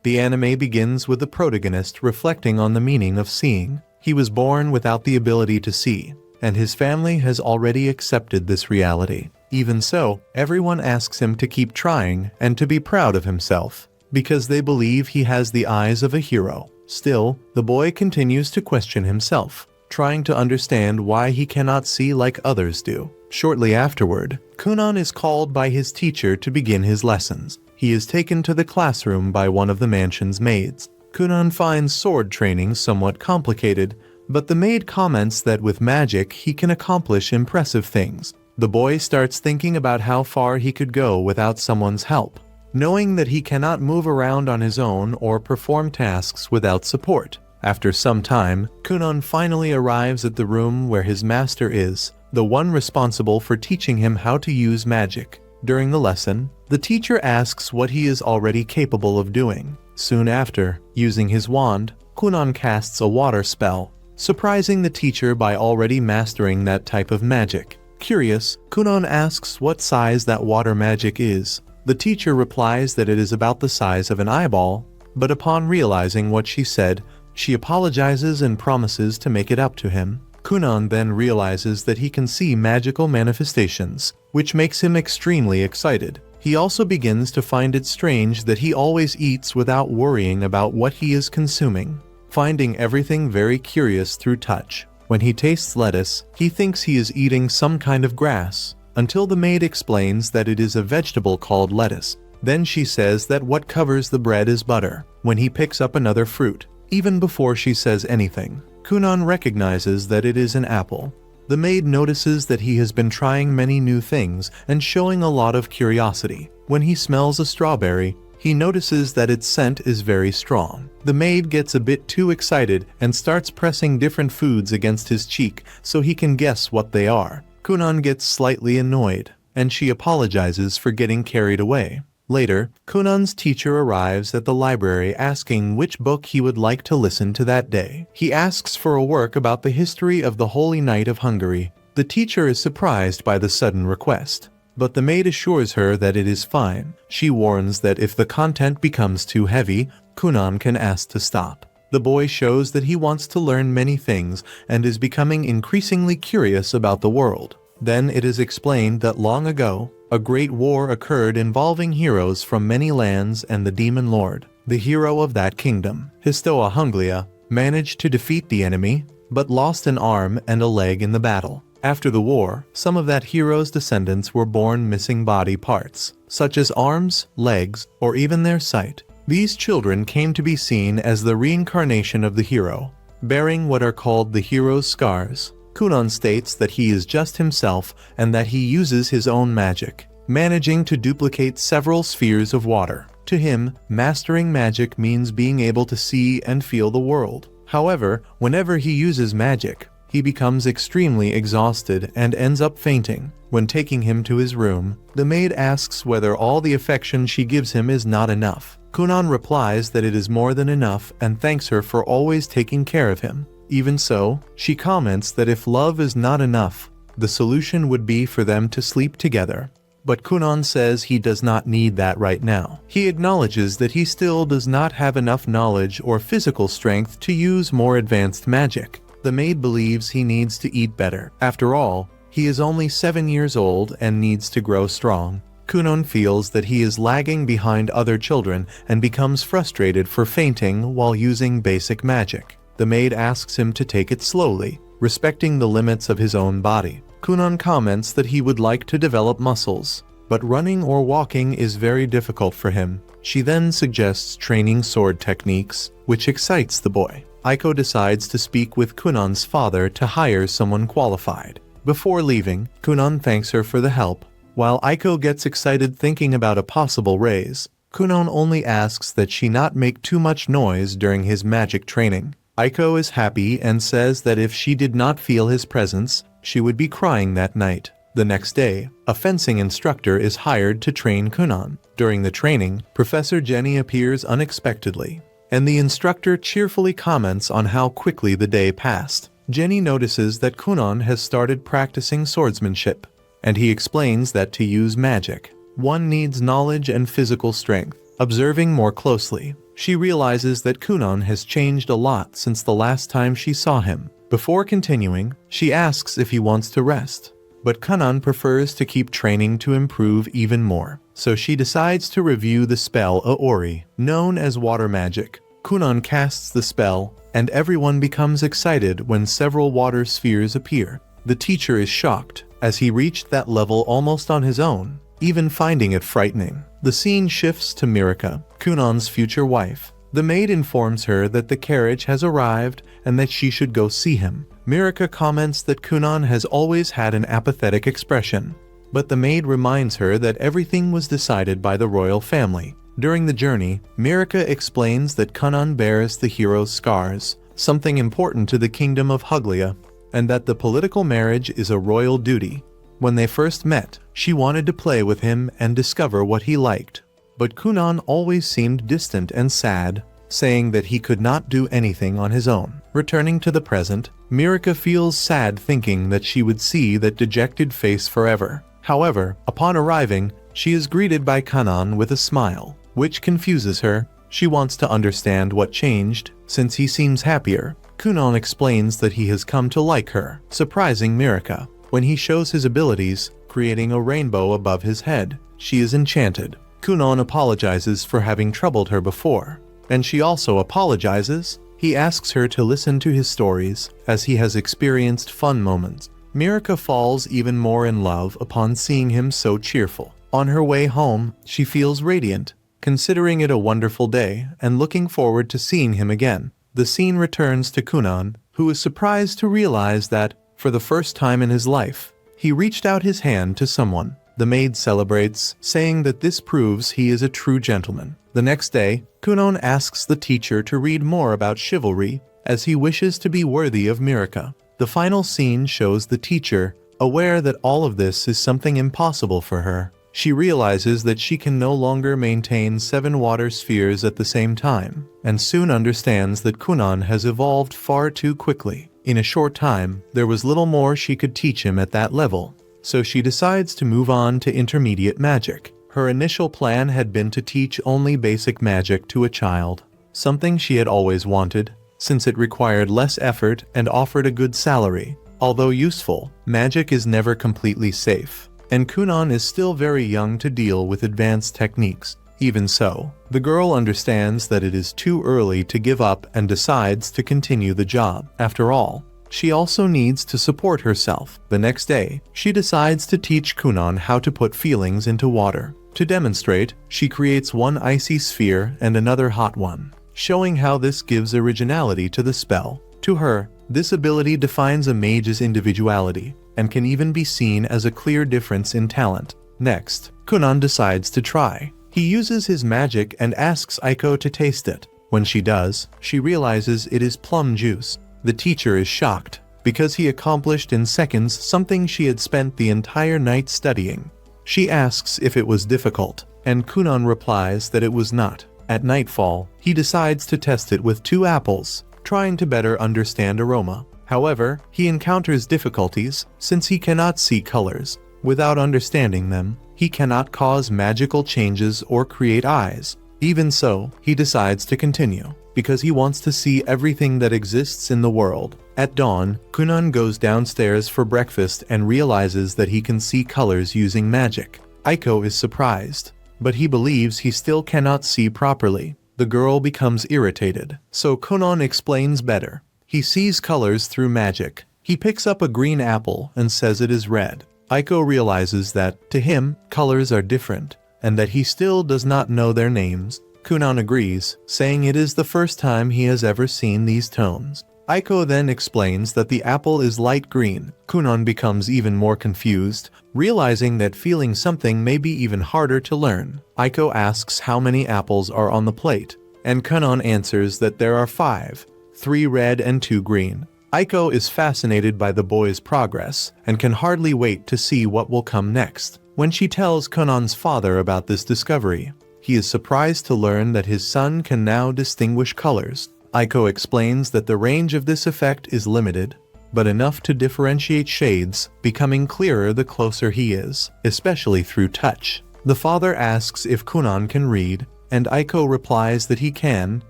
The anime begins with the protagonist reflecting on the meaning of seeing. He was born without the ability to see, and his family has already accepted this reality. Even so, everyone asks him to keep trying and to be proud of himself, because they believe he has the eyes of a hero. Still, the boy continues to question himself, trying to understand why he cannot see like others do. Shortly afterward, Kunon is called by his teacher to begin his lessons. He is taken to the classroom by one of the mansion's maids. Kunon finds sword training somewhat complicated, but the maid comments that with magic he can accomplish impressive things. The boy starts thinking about how far he could go without someone's help, knowing that he cannot move around on his own or perform tasks without support. After some time, Kunon finally arrives at the room where his master is, the one responsible for teaching him how to use magic. During the lesson, the teacher asks what he is already capable of doing. Soon after, using his wand, Kunon casts a water spell, surprising the teacher by already mastering that type of magic. Curious, Kunon asks what size that water magic is. The teacher replies that it is about the size of an eyeball, but upon realizing what she said, she apologizes and promises to make it up to him. Kunon then realizes that he can see magical manifestations, which makes him extremely excited. He also begins to find it strange that he always eats without worrying about what he is consuming, finding everything very curious through touch. When he tastes lettuce, he thinks he is eating some kind of grass, until the maid explains that it is a vegetable called lettuce. Then she says that what covers the bread is butter. When he picks up another fruit, even before she says anything, Kunon recognizes that it is an apple. The maid notices that he has been trying many new things and showing a lot of curiosity. When he smells a strawberry, he notices that its scent is very strong. The maid gets a bit too excited and starts pressing different foods against his cheek so he can guess what they are. Kunon gets slightly annoyed, and she apologizes for getting carried away. Later, Kunon's teacher arrives at the library asking which book he would like to listen to that day. He asks for a work about the history of the Holy Knight of Hungary. The teacher is surprised by the sudden request, but the maid assures her that it is fine. She warns that if the content becomes too heavy, Kunon can ask to stop. The boy shows that he wants to learn many things and is becoming increasingly curious about the world. Then it is explained that long ago, a great war occurred involving heroes from many lands and the demon lord. The hero of that kingdom, Histoa Hunglia, managed to defeat the enemy, but lost an arm and a leg in the battle. After the war, some of that hero's descendants were born missing body parts, such as arms, legs, or even their sight. These children came to be seen as the reincarnation of the hero, bearing what are called the hero's scars. Kunon states that he is just himself and that he uses his own magic, managing to duplicate several spheres of water. To him, mastering magic means being able to see and feel the world. However, whenever he uses magic, he becomes extremely exhausted and ends up fainting. When taking him to his room, the maid asks whether all the affection she gives him is not enough. Kunon replies that it is more than enough and thanks her for always taking care of him. Even so, she comments that if love is not enough, the solution would be for them to sleep together. But Kunon says he does not need that right now. He acknowledges that he still does not have enough knowledge or physical strength to use more advanced magic. The maid believes he needs to eat better. After all, he is only 7 years old and needs to grow strong. Kunon feels that he is lagging behind other children and becomes frustrated for fainting while using basic magic. The maid asks him to take it slowly, respecting the limits of his own body. Kunon comments that he would like to develop muscles, but running or walking is very difficult for him. She then suggests training sword techniques, which excites the boy. Aiko decides to speak with Kunon's father to hire someone qualified. Before leaving, Kunon thanks her for the help. While Aiko gets excited thinking about a possible raise, Kunon only asks that she not make too much noise during his magic training. Aiko is happy and says that if she did not feel his presence, she would be crying that night. The next day, a fencing instructor is hired to train Kunon. During the training, Professor Jenny appears unexpectedly, and the instructor cheerfully comments on how quickly the day passed. Jenny notices that Kunon has started practicing swordsmanship, and he explains that to use magic, one needs knowledge and physical strength. Observing more closely, she realizes that Kunon has changed a lot since the last time she saw him. Before continuing, she asks if he wants to rest. But Kunon prefers to keep training to improve even more. So she decides to review the spell Aori, known as water magic. Kunon casts the spell, and everyone becomes excited when several water spheres appear. The teacher is shocked, as he reached that level almost on his own, even finding it frightening. The scene shifts to Mirika, Kunon's future wife. The maid informs her that the carriage has arrived and that she should go see him. Mirika comments that Kunon has always had an apathetic expression, but the maid reminds her that everything was decided by the royal family. During the journey, Mirika explains that Kunon bears the hero's scars, something important to the kingdom of Huglia, and that the political marriage is a royal duty. When they first met, she wanted to play with him and discover what he liked. But Kunon always seemed distant and sad, saying that he could not do anything on his own. Returning to the present, Mirika feels sad thinking that she would see that dejected face forever. However, upon arriving, she is greeted by Kunon with a smile, which confuses her. She wants to understand what changed, since he seems happier. Kunon explains that he has come to like her, surprising Mirika. When he shows his abilities, creating a rainbow above his head, she is enchanted. Kunon apologizes for having troubled her before, and she also apologizes. He asks her to listen to his stories, as he has experienced fun moments. Mirika falls even more in love upon seeing him so cheerful. On her way home, she feels radiant, considering it a wonderful day and looking forward to seeing him again. The scene returns to Kunon, who is surprised to realize that, for the first time in his life, he reached out his hand to someone. The maid celebrates, saying that this proves he is a true gentleman. The next day, Kunon asks the teacher to read more about chivalry, as he wishes to be worthy of Mirika. The final scene shows the teacher, aware that all of this is something impossible for her. She realizes that she can no longer maintain 7 water spheres at the same time, and soon understands that Kunon has evolved far too quickly. In a short time, there was little more she could teach him at that level, so she decides to move on to intermediate magic. Her initial plan had been to teach only basic magic to a child, something she had always wanted, since it required less effort and offered a good salary. Although useful, magic is never completely safe, and Kunon is still very young to deal with advanced techniques. Even so, the girl understands that it is too early to give up and decides to continue the job. After all, she also needs to support herself. The next day, she decides to teach Kunon how to put feelings into water. To demonstrate, she creates one icy sphere and another hot one, showing how this gives originality to the spell. To her, this ability defines a mage's individuality, and can even be seen as a clear difference in talent. Next, Kunon decides to try. He uses his magic and asks Aiko to taste it. When she does, she realizes it is plum juice. The teacher is shocked, because he accomplished in seconds something she had spent the entire night studying. She asks if it was difficult, and Kunon replies that it was not. At nightfall, he decides to test it with 2 apples, trying to better understand aroma. However, he encounters difficulties, since he cannot see colors. Without understanding them, he cannot cause magical changes or create eyes. Even so, he decides to continue, because he wants to see everything that exists in the world. At dawn, Kunon goes downstairs for breakfast and realizes that he can see colors using magic. Aiko is surprised, but he believes he still cannot see properly. The girl becomes irritated, so Kunon explains better. He sees colors through magic. He picks up a green apple and says it is red. Aiko realizes that, to him, colors are different, and that he still does not know their names. Kunon agrees, saying it is the first time he has ever seen these tones. Aiko then explains that the apple is light green. Kunon becomes even more confused, realizing that feeling something may be even harder to learn. Aiko asks how many apples are on the plate, and Kunon answers that there are 5, 3 red and 2 green. Aiko is fascinated by the boy's progress, and can hardly wait to see what will come next. When she tells Kunon's father about this discovery, he is surprised to learn that his son can now distinguish colors. Aiko explains that the range of this effect is limited, but enough to differentiate shades, becoming clearer the closer he is, especially through touch. The father asks if Kunon can read, and Aiko replies that he can,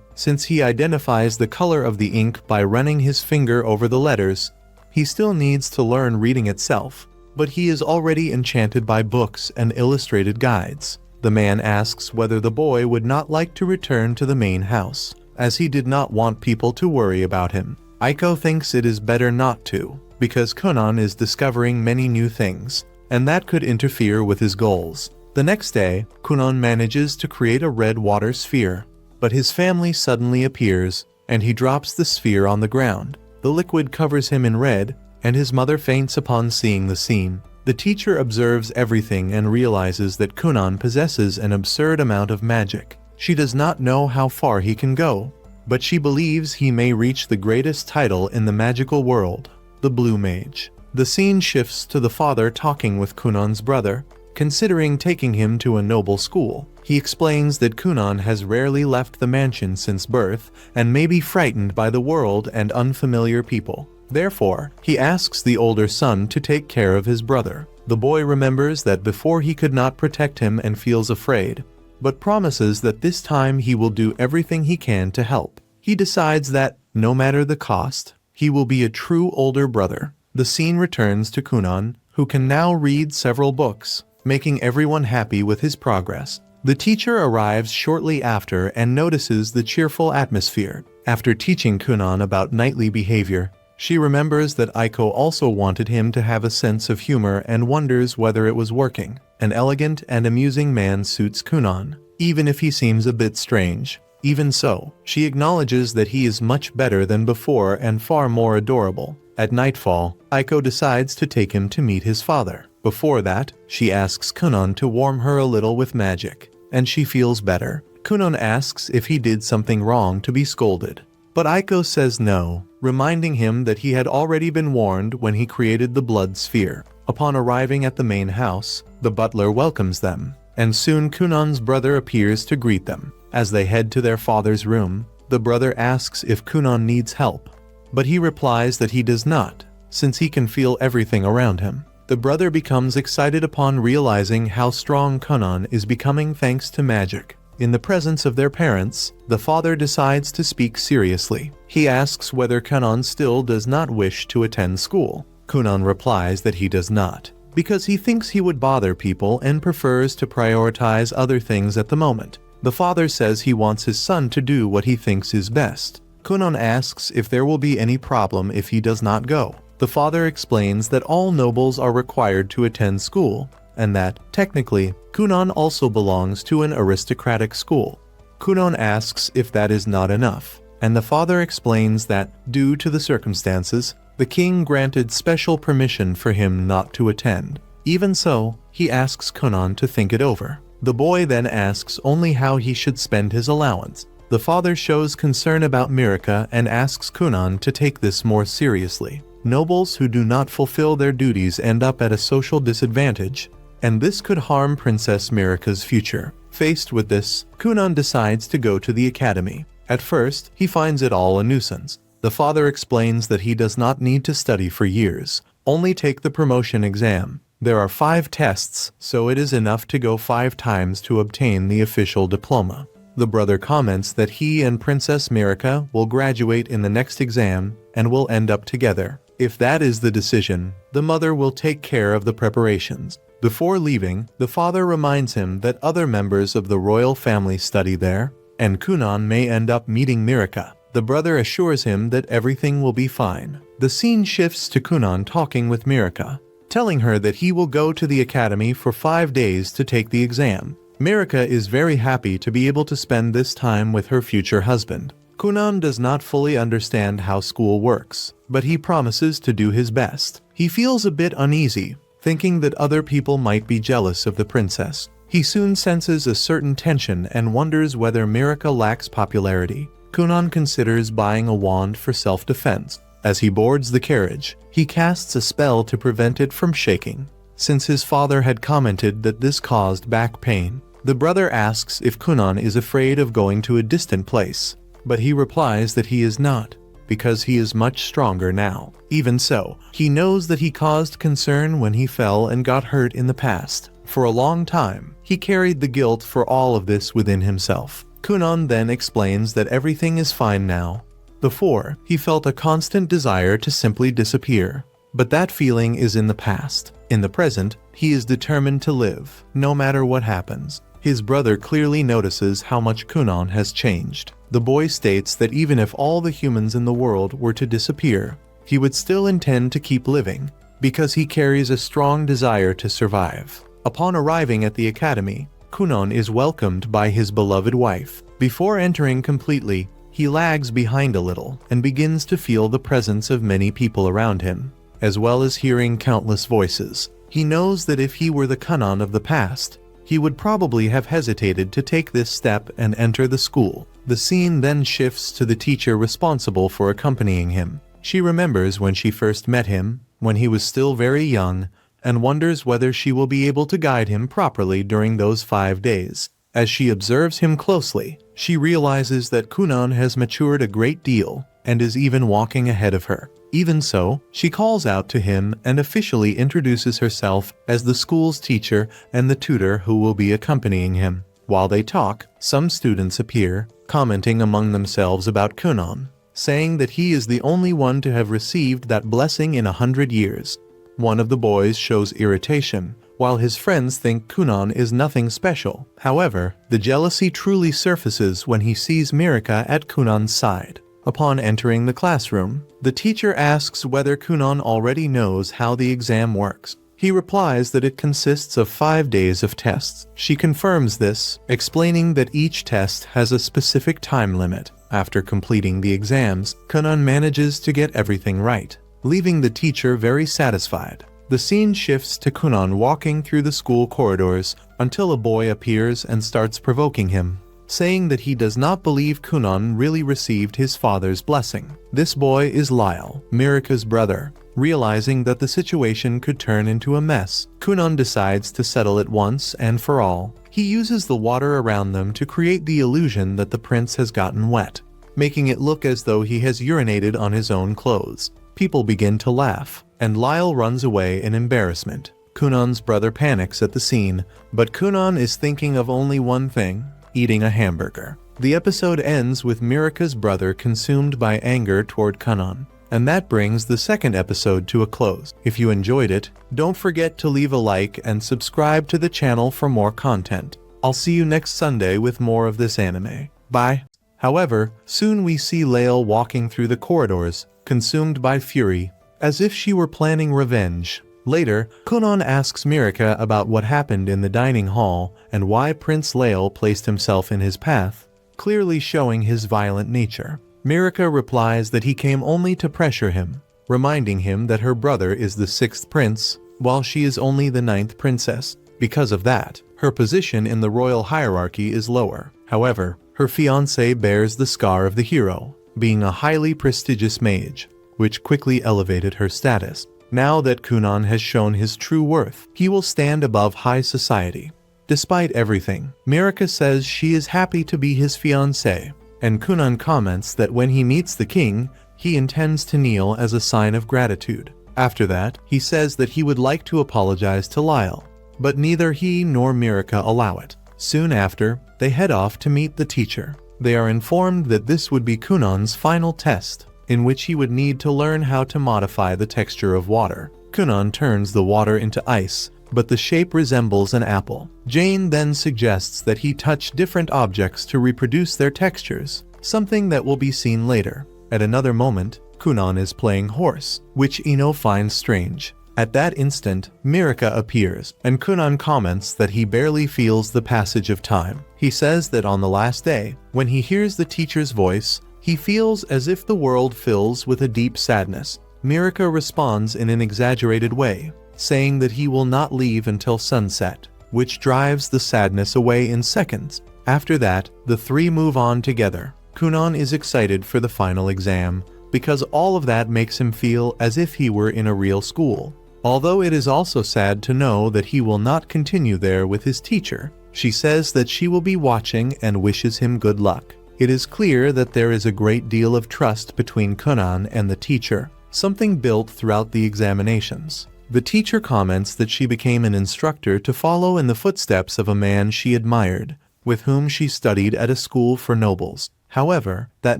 since he identifies the color of the ink by running his finger over the letters. He still needs to learn reading itself, but he is already enchanted by books and illustrated guides. The man asks whether the boy would not like to return to the main house, as he did not want people to worry about him. Aiko thinks it is better not to, because Kunon is discovering many new things, and that could interfere with his goals. The next day, Kunon manages to create a red water sphere, but his family suddenly appears, and he drops the sphere on the ground. The liquid covers him in red, and his mother faints upon seeing the scene. The teacher observes everything and realizes that Kunon possesses an absurd amount of magic. She does not know how far he can go, but she believes he may reach the greatest title in the magical world, the Blue Mage. The scene shifts to the father talking with Kunon's brother, considering taking him to a noble school. He explains that Kunon has rarely left the mansion since birth and may be frightened by the world and unfamiliar people. Therefore, he asks the older son to take care of his brother. The boy remembers that before he could not protect him and feels afraid, but promises that this time he will do everything he can to help. He decides that, no matter the cost, he will be a true older brother. The scene returns to Kunon, who can now read several books, making everyone happy with his progress. The teacher arrives shortly after and notices the cheerful atmosphere. After teaching Kunon about knightly behavior, she remembers that Aiko also wanted him to have a sense of humor and wonders whether it was working. An elegant and amusing man suits Kunon, even if he seems a bit strange. Even so, she acknowledges that he is much better than before and far more adorable. At nightfall, Aiko decides to take him to meet his father. Before that, she asks Kunon to warm her a little with magic, and she feels better. Kunon asks if he did something wrong to be scolded, but Aiko says no, reminding him that he had already been warned when he created the blood sphere. Upon arriving at the main house, the butler welcomes them, and soon Kunon's brother appears to greet them. As they head to their father's room, the brother asks if Kunon needs help, but he replies that he does not, since he can feel everything around him. The brother becomes excited upon realizing how strong Kunon is becoming thanks to magic. In the presence of their parents, the father decides to speak seriously. He asks whether Kunon still does not wish to attend school. Kunon replies that he does not, because he thinks he would bother people and prefers to prioritize other things at the moment. The father says he wants his son to do what he thinks is best. Kunon asks if there will be any problem if he does not go. The father explains that all nobles are required to attend school, and that, technically, Kunon also belongs to an aristocratic school. Kunon asks if that is not enough, and the father explains that, due to the circumstances, the king granted special permission for him not to attend. Even so, he asks Kunon to think it over. The boy then asks only how he should spend his allowance. The father shows concern about Mirka and asks Kunon to take this more seriously. Nobles who do not fulfill their duties end up at a social disadvantage, and this could harm Princess Mirka's future. Faced with this, Kunon decides to go to the academy. At first, he finds it all a nuisance. The father explains that he does not need to study for years, only take the promotion exam. There are 5 tests, so it is enough to go 5 times to obtain the official diploma. The brother comments that he and Princess Mirka will graduate in the next exam and will end up together. If that is the decision, the mother will take care of the preparations. Before leaving, the father reminds him that other members of the royal family study there, and Kunon may end up meeting Mirka. The brother assures him that everything will be fine. The scene shifts to Kunon talking with Mirka, telling her that he will go to the academy for 5 days to take the exam. Mirka is very happy to be able to spend this time with her future husband. Kunon does not fully understand how school works, but he promises to do his best. He feels a bit uneasy, thinking that other people might be jealous of the princess. He soon senses a certain tension and wonders whether Mirka lacks popularity. Kunon considers buying a wand for self-defense. As he boards the carriage, he casts a spell to prevent it from shaking, since his father had commented that this caused back pain. The brother asks if Kunon is afraid of going to a distant place, but he replies that he is not, because he is much stronger now. Even so, he knows that he caused concern when he fell and got hurt in the past. For a long time, he carried the guilt for all of this within himself. Kunon then explains that everything is fine now. Before, he felt a constant desire to simply disappear. But that feeling is in the past. In the present, he is determined to live, no matter what happens. His brother clearly notices how much Kunon has changed. The boy states that even if all the humans in the world were to disappear, he would still intend to keep living, because he carries a strong desire to survive. Upon arriving at the academy, Kunon is welcomed by his beloved wife. Before entering completely, he lags behind a little and begins to feel the presence of many people around him, as well as hearing countless voices. He knows that if he were the Kunon of the past, he would probably have hesitated to take this step and enter the school. The scene then shifts to the teacher responsible for accompanying him. She remembers when she first met him, when he was still very young, and wonders whether she will be able to guide him properly during those 5 days. As she observes him closely, she realizes that Kunon has matured a great deal and is even walking ahead of her. Even so, she calls out to him and officially introduces herself as the school's teacher and the tutor who will be accompanying him. While they talk, some students appear, commenting among themselves about Kunon, saying that he is the only one to have received that blessing in 100 years. One of the boys shows irritation, while his friends think Kunon is nothing special. However, the jealousy truly surfaces when he sees Mirika at Kunon's side. Upon entering the classroom, the teacher asks whether Kunon already knows how the exam works. He replies that it consists of 5 days of tests. She confirms this, explaining that each test has a specific time limit. After completing the exams, Kunon manages to get everything right, leaving the teacher very satisfied. The scene shifts to Kunon walking through the school corridors until a boy appears and starts provoking him, saying that he does not believe Kunon really received his father's blessing. This boy is Lyle, Mirika's brother. Realizing that the situation could turn into a mess, Kunon decides to settle it once and for all. He uses the water around them to create the illusion that the prince has gotten wet, making it look as though he has urinated on his own clothes. People begin to laugh, and Lyle runs away in embarrassment. Kunon's brother panics at the scene, but Kunon is thinking of only one thing: eating a hamburger. The episode ends with Mirika's brother consumed by anger toward Kunon. And that brings the second episode to a close. If you enjoyed it, don't forget to leave a like and subscribe to the channel for more content. I'll see you next Sunday with more of this anime. Bye. However, soon we see Lael walking through the corridors, consumed by fury, as if she were planning revenge. Later, Kunon asks Mirika about what happened in the dining hall and why Prince Lael placed himself in his path, clearly showing his violent nature. Mirika replies that he came only to pressure him, reminding him that her brother is the 6th prince, while she is only the 9th princess. Because of that, her position in the royal hierarchy is lower. However, her fiancé bears the scar of the hero, being a highly prestigious mage, which quickly elevated her status. Now that Kunon has shown his true worth, he will stand above high society. Despite everything, Mirika says she is happy to be his fiancé, and Kunon comments that when he meets the king, he intends to kneel as a sign of gratitude. After that, he says that he would like to apologize to Lyle, but neither he nor Mirika allow it. Soon after, they head off to meet the teacher. They are informed that this would be Kunon's final test, in which he would need to learn how to modify the texture of water. Kunon turns the water into ice, but the shape resembles an apple. Jane then suggests that he touch different objects to reproduce their textures, something that will be seen later. At another moment, Kunon is playing horse, which Ino finds strange. At that instant, Mirika appears, and Kunon comments that he barely feels the passage of time. He says that on the last day, when he hears the teacher's voice, he feels as if the world fills with a deep sadness. Mirika responds in an exaggerated way, saying that he will not leave until sunset, which drives the sadness away in seconds. After that, the three move on together. Kunon is excited for the final exam, because all of that makes him feel as if he were in a real school. Although it is also sad to know that he will not continue there with his teacher, she says that she will be watching and wishes him good luck. It is clear that there is a great deal of trust between Kunon and the teacher, something built throughout the examinations. The teacher comments that she became an instructor to follow in the footsteps of a man she admired, with whom she studied at a school for nobles. However, that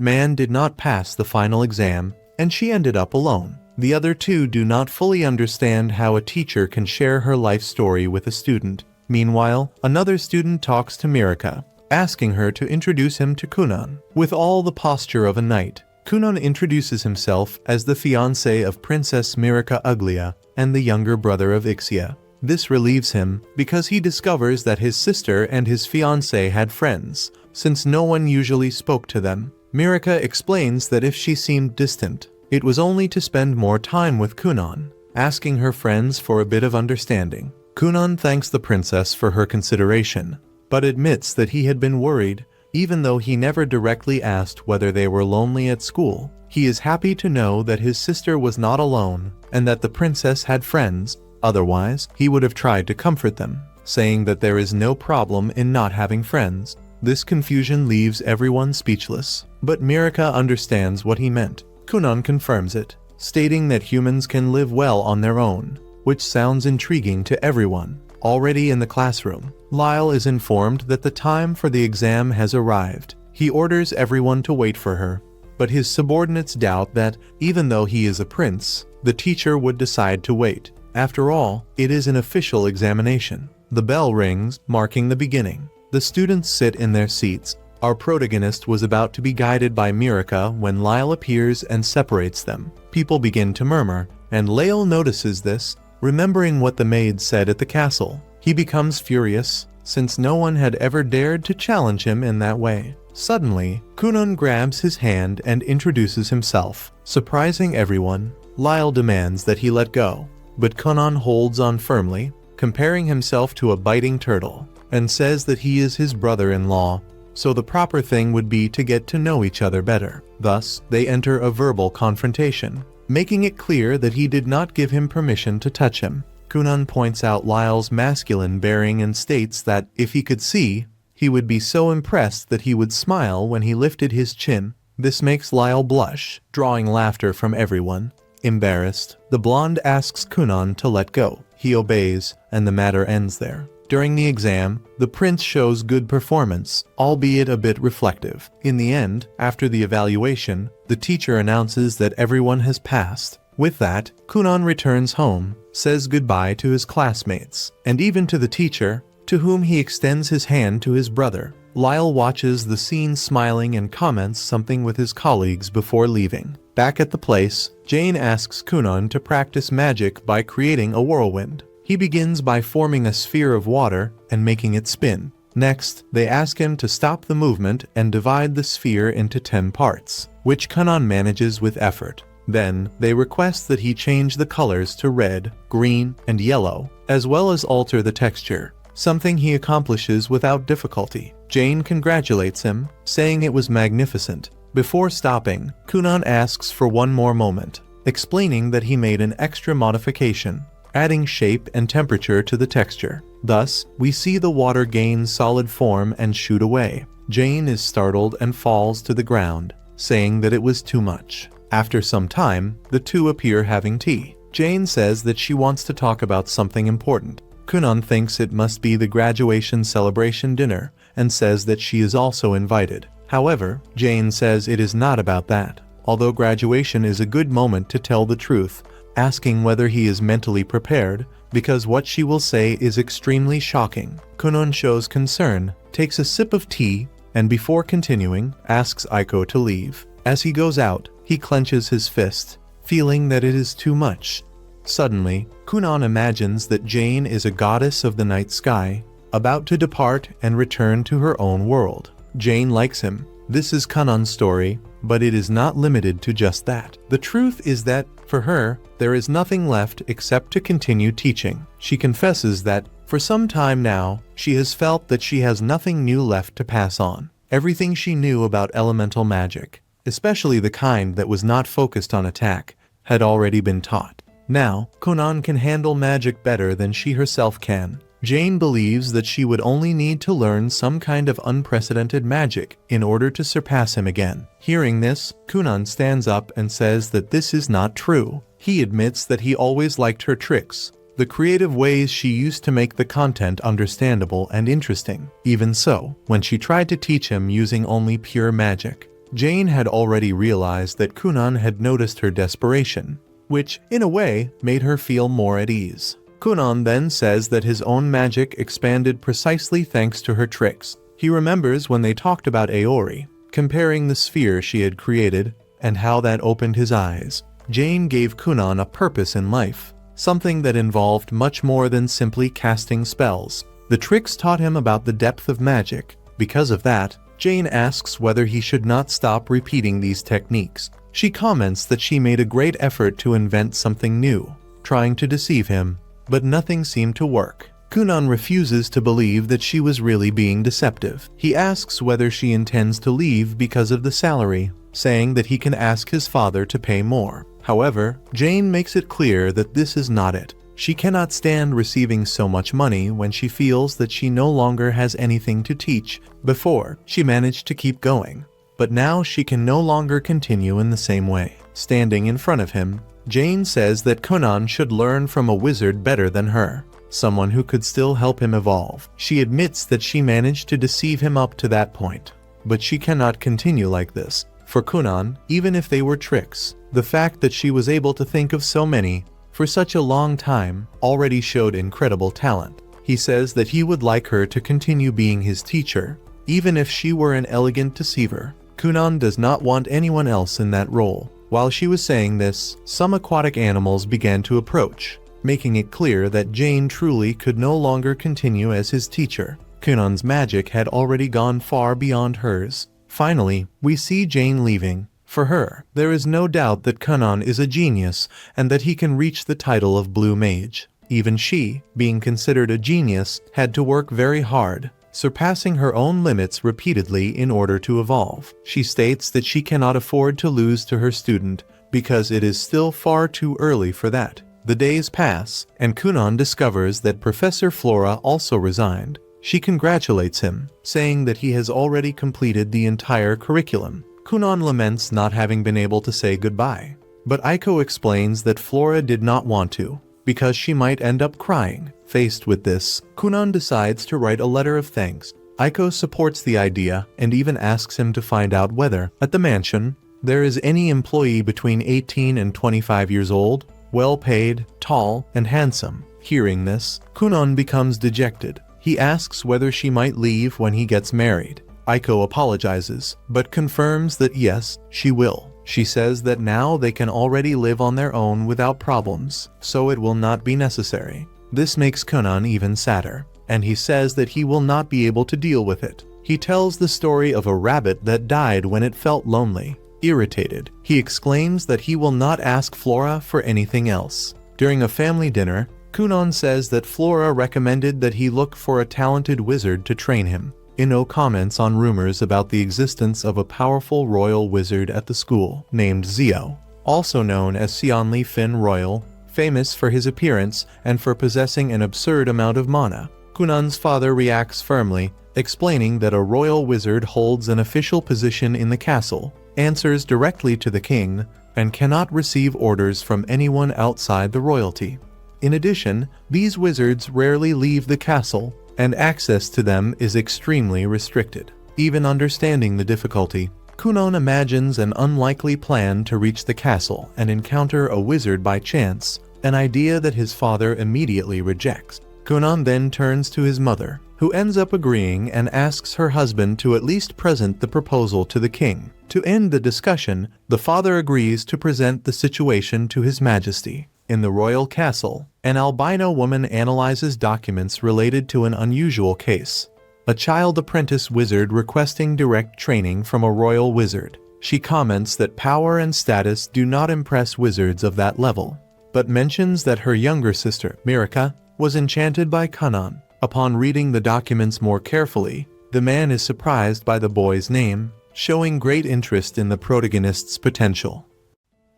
man did not pass the final exam, and she ended up alone. The other two do not fully understand how a teacher can share her life story with a student. Meanwhile, another student talks to Mirika, asking her to introduce him to Kunon. With all the posture of a knight, Kunon introduces himself as the fiancé of Princess Mirika Uglia and the younger brother of Ixia. This relieves him because he discovers that his sister and his fiancé had friends, since no one usually spoke to them. Mirika explains that if she seemed distant, it was only to spend more time with Kunon, asking her friends for a bit of understanding. Kunon thanks the princess for her consideration, but admits that he had been worried, even though he never directly asked whether they were lonely at school. He is happy to know that his sister was not alone and that the princess had friends, otherwise he would have tried to comfort them, saying that there is no problem in not having friends. This confusion leaves everyone speechless, but Mirika understands what he meant. Kunon confirms it, stating that humans can live well on their own, which sounds intriguing to everyone. Already in the classroom, Lyle is informed that the time for the exam has arrived. He orders everyone to wait for her, but his subordinates doubt that, even though he is a prince, the teacher would decide to wait. After all, it is an official examination. The bell rings, marking the beginning. The students sit in their seats. Our protagonist was about to be guided by Mirika when Lyle appears and separates them. People begin to murmur, and Lyle notices this, remembering what the maid said at the castle. He becomes furious, since no one had ever dared to challenge him in that way. Suddenly, Kunon grabs his hand and introduces himself. Surprising everyone, Lyle demands that he let go, but Kunon holds on firmly, comparing himself to a biting turtle, and says that he is his brother-in-law, so the proper thing would be to get to know each other better. Thus, they enter a verbal confrontation, making it clear that he did not give him permission to touch him. Kunon points out Lyle's masculine bearing and states that, if he could see, he would be so impressed that he would smile when he lifted his chin. This makes Lyle blush, drawing laughter from everyone. Embarrassed, the blonde asks Kunon to let go. He obeys, and the matter ends there. During the exam, the prince shows good performance, albeit a bit reflective. In the end, after the evaluation, the teacher announces that everyone has passed. With that, Kunon returns home, says goodbye to his classmates, and even to the teacher, to whom he extends his hand to his brother. Lyle watches the scene smiling and comments something with his colleagues before leaving. Back at the place, Jane asks Kunon to practice magic by creating a whirlwind. He begins by forming a sphere of water and making it spin. Next, they ask him to stop the movement and divide the sphere into 10 parts, which Kunon manages with effort. Then, they request that he change the colors to red, green, and yellow, as well as alter the texture, something he accomplishes without difficulty. Jane congratulates him, saying it was magnificent. Before stopping, Kunon asks for one more moment, explaining that he made an extra modification, adding shape and temperature to the texture. Thus, we see the water gain solid form and shoot away. Jane is startled and falls to the ground, saying that it was too much. After some time, the two appear having tea. Jane says that she wants to talk about something important. Kunon thinks it must be the graduation celebration dinner and says that she is also invited. However, Jane says it is not about that, although graduation is a good moment to tell the truth, asking whether he is mentally prepared, because what she will say is extremely shocking. Kunon shows concern, takes a sip of tea, and before continuing, asks Aiko to leave. As he goes out, he clenches his fist, feeling that it is too much. Suddenly, Kunon imagines that Jane is a goddess of the night sky, about to depart and return to her own world. Jane likes him. This is Kunon's story, but it is not limited to just that. The truth is that, for her, there is nothing left except to continue teaching. She confesses that, for some time now, she has felt that she has nothing new left to pass on. Everything she knew about elemental magic, especially the kind that was not focused on attack, had already been taught. Now, Kunon can handle magic better than she herself can. Jane believes that she would only need to learn some kind of unprecedented magic in order to surpass him again. Hearing this, Kunon stands up and says that this is not true. He admits that he always liked her tricks, the creative ways she used to make the content understandable and interesting. Even so, when she tried to teach him using only pure magic, Jane had already realized that Kunon had noticed her desperation, which, in a way, made her feel more at ease. Kunon then says that his own magic expanded precisely thanks to her tricks. He remembers when they talked about Aori, comparing the sphere she had created, and how that opened his eyes. Jane gave Kunon a purpose in life, something that involved much more than simply casting spells. The tricks taught him about the depth of magic. Because of that, Jane asks whether he should not stop repeating these techniques. She comments that she made a great effort to invent something new, trying to deceive him, but nothing seemed to work. Kunon refuses to believe that she was really being deceptive. He asks whether she intends to leave because of the salary, saying that he can ask his father to pay more. However, Jane makes it clear that this is not it. She cannot stand receiving so much money when she feels that she no longer has anything to teach. Before, she managed to keep going, but now she can no longer continue in the same way. Standing in front of him, Jane says that Kunon should learn from a wizard better than her, someone who could still help him evolve. She admits that she managed to deceive him up to that point, but she cannot continue like this. For Kunon, even if they were tricks, the fact that she was able to think of so many for such a long time already showed incredible talent. He says that he would like her to continue being his teacher, even if she were an elegant deceiver. Kunon does not want anyone else in that role. While she was saying this, some aquatic animals began to approach, making it clear that Jane truly could no longer continue as his teacher. Kunon's magic had already gone far beyond hers. Finally, we see Jane leaving. For her, there is no doubt that Kunon is a genius and that he can reach the title of Blue Mage. Even she, being considered a genius, had to work very hard, surpassing her own limits repeatedly in order to evolve. She states that she cannot afford to lose to her student because it is still far too early for that. The days pass, and Kunon discovers that Professor Flora also resigned. She congratulates him, saying that he has already completed the entire curriculum. Kunon laments not having been able to say goodbye, but Aiko explains that Flora did not want to, because she might end up crying. Faced with this, Kunon decides to write a letter of thanks. Aiko supports the idea and even asks him to find out whether, at the mansion, there is any employee between 18 and 25 years old, well-paid, tall, and handsome. Hearing this, Kunon becomes dejected. He asks whether she might leave when he gets married. Aiko apologizes, but confirms that yes, she will. She says that now they can already live on their own without problems, so it will not be necessary. This makes Kunon even sadder, and he says that he will not be able to deal with it. He tells the story of a rabbit that died when it felt lonely. Irritated, he exclaims that he will not ask Flora for anything else. During a family dinner, Kunon says that Flora recommended that he look for a talented wizard to train him. Ino comments on rumors about the existence of a powerful royal wizard at the school, named Zio, also known as Sionli Fin Royal, famous for his appearance and for possessing an absurd amount of mana. Kunon's father reacts firmly, explaining that a royal wizard holds an official position in the castle, answers directly to the king, and cannot receive orders from anyone outside the royalty. In addition, these wizards rarely leave the castle, and access to them is extremely restricted. Even understanding the difficulty, Kunon imagines an unlikely plan to reach the castle and encounter a wizard by chance, an idea that his father immediately rejects. Kunon then turns to his mother, who ends up agreeing and asks her husband to at least present the proposal to the king. To end the discussion, the father agrees to present the situation to His Majesty. In the royal castle, an albino woman analyzes documents related to an unusual case. A child apprentice wizard requesting direct training from a royal wizard. She comments that power and status do not impress wizards of that level, but mentions that her younger sister, Mirika, was enchanted by Kunon. Upon reading the documents more carefully, the man is surprised by the boy's name, showing great interest in the protagonist's potential.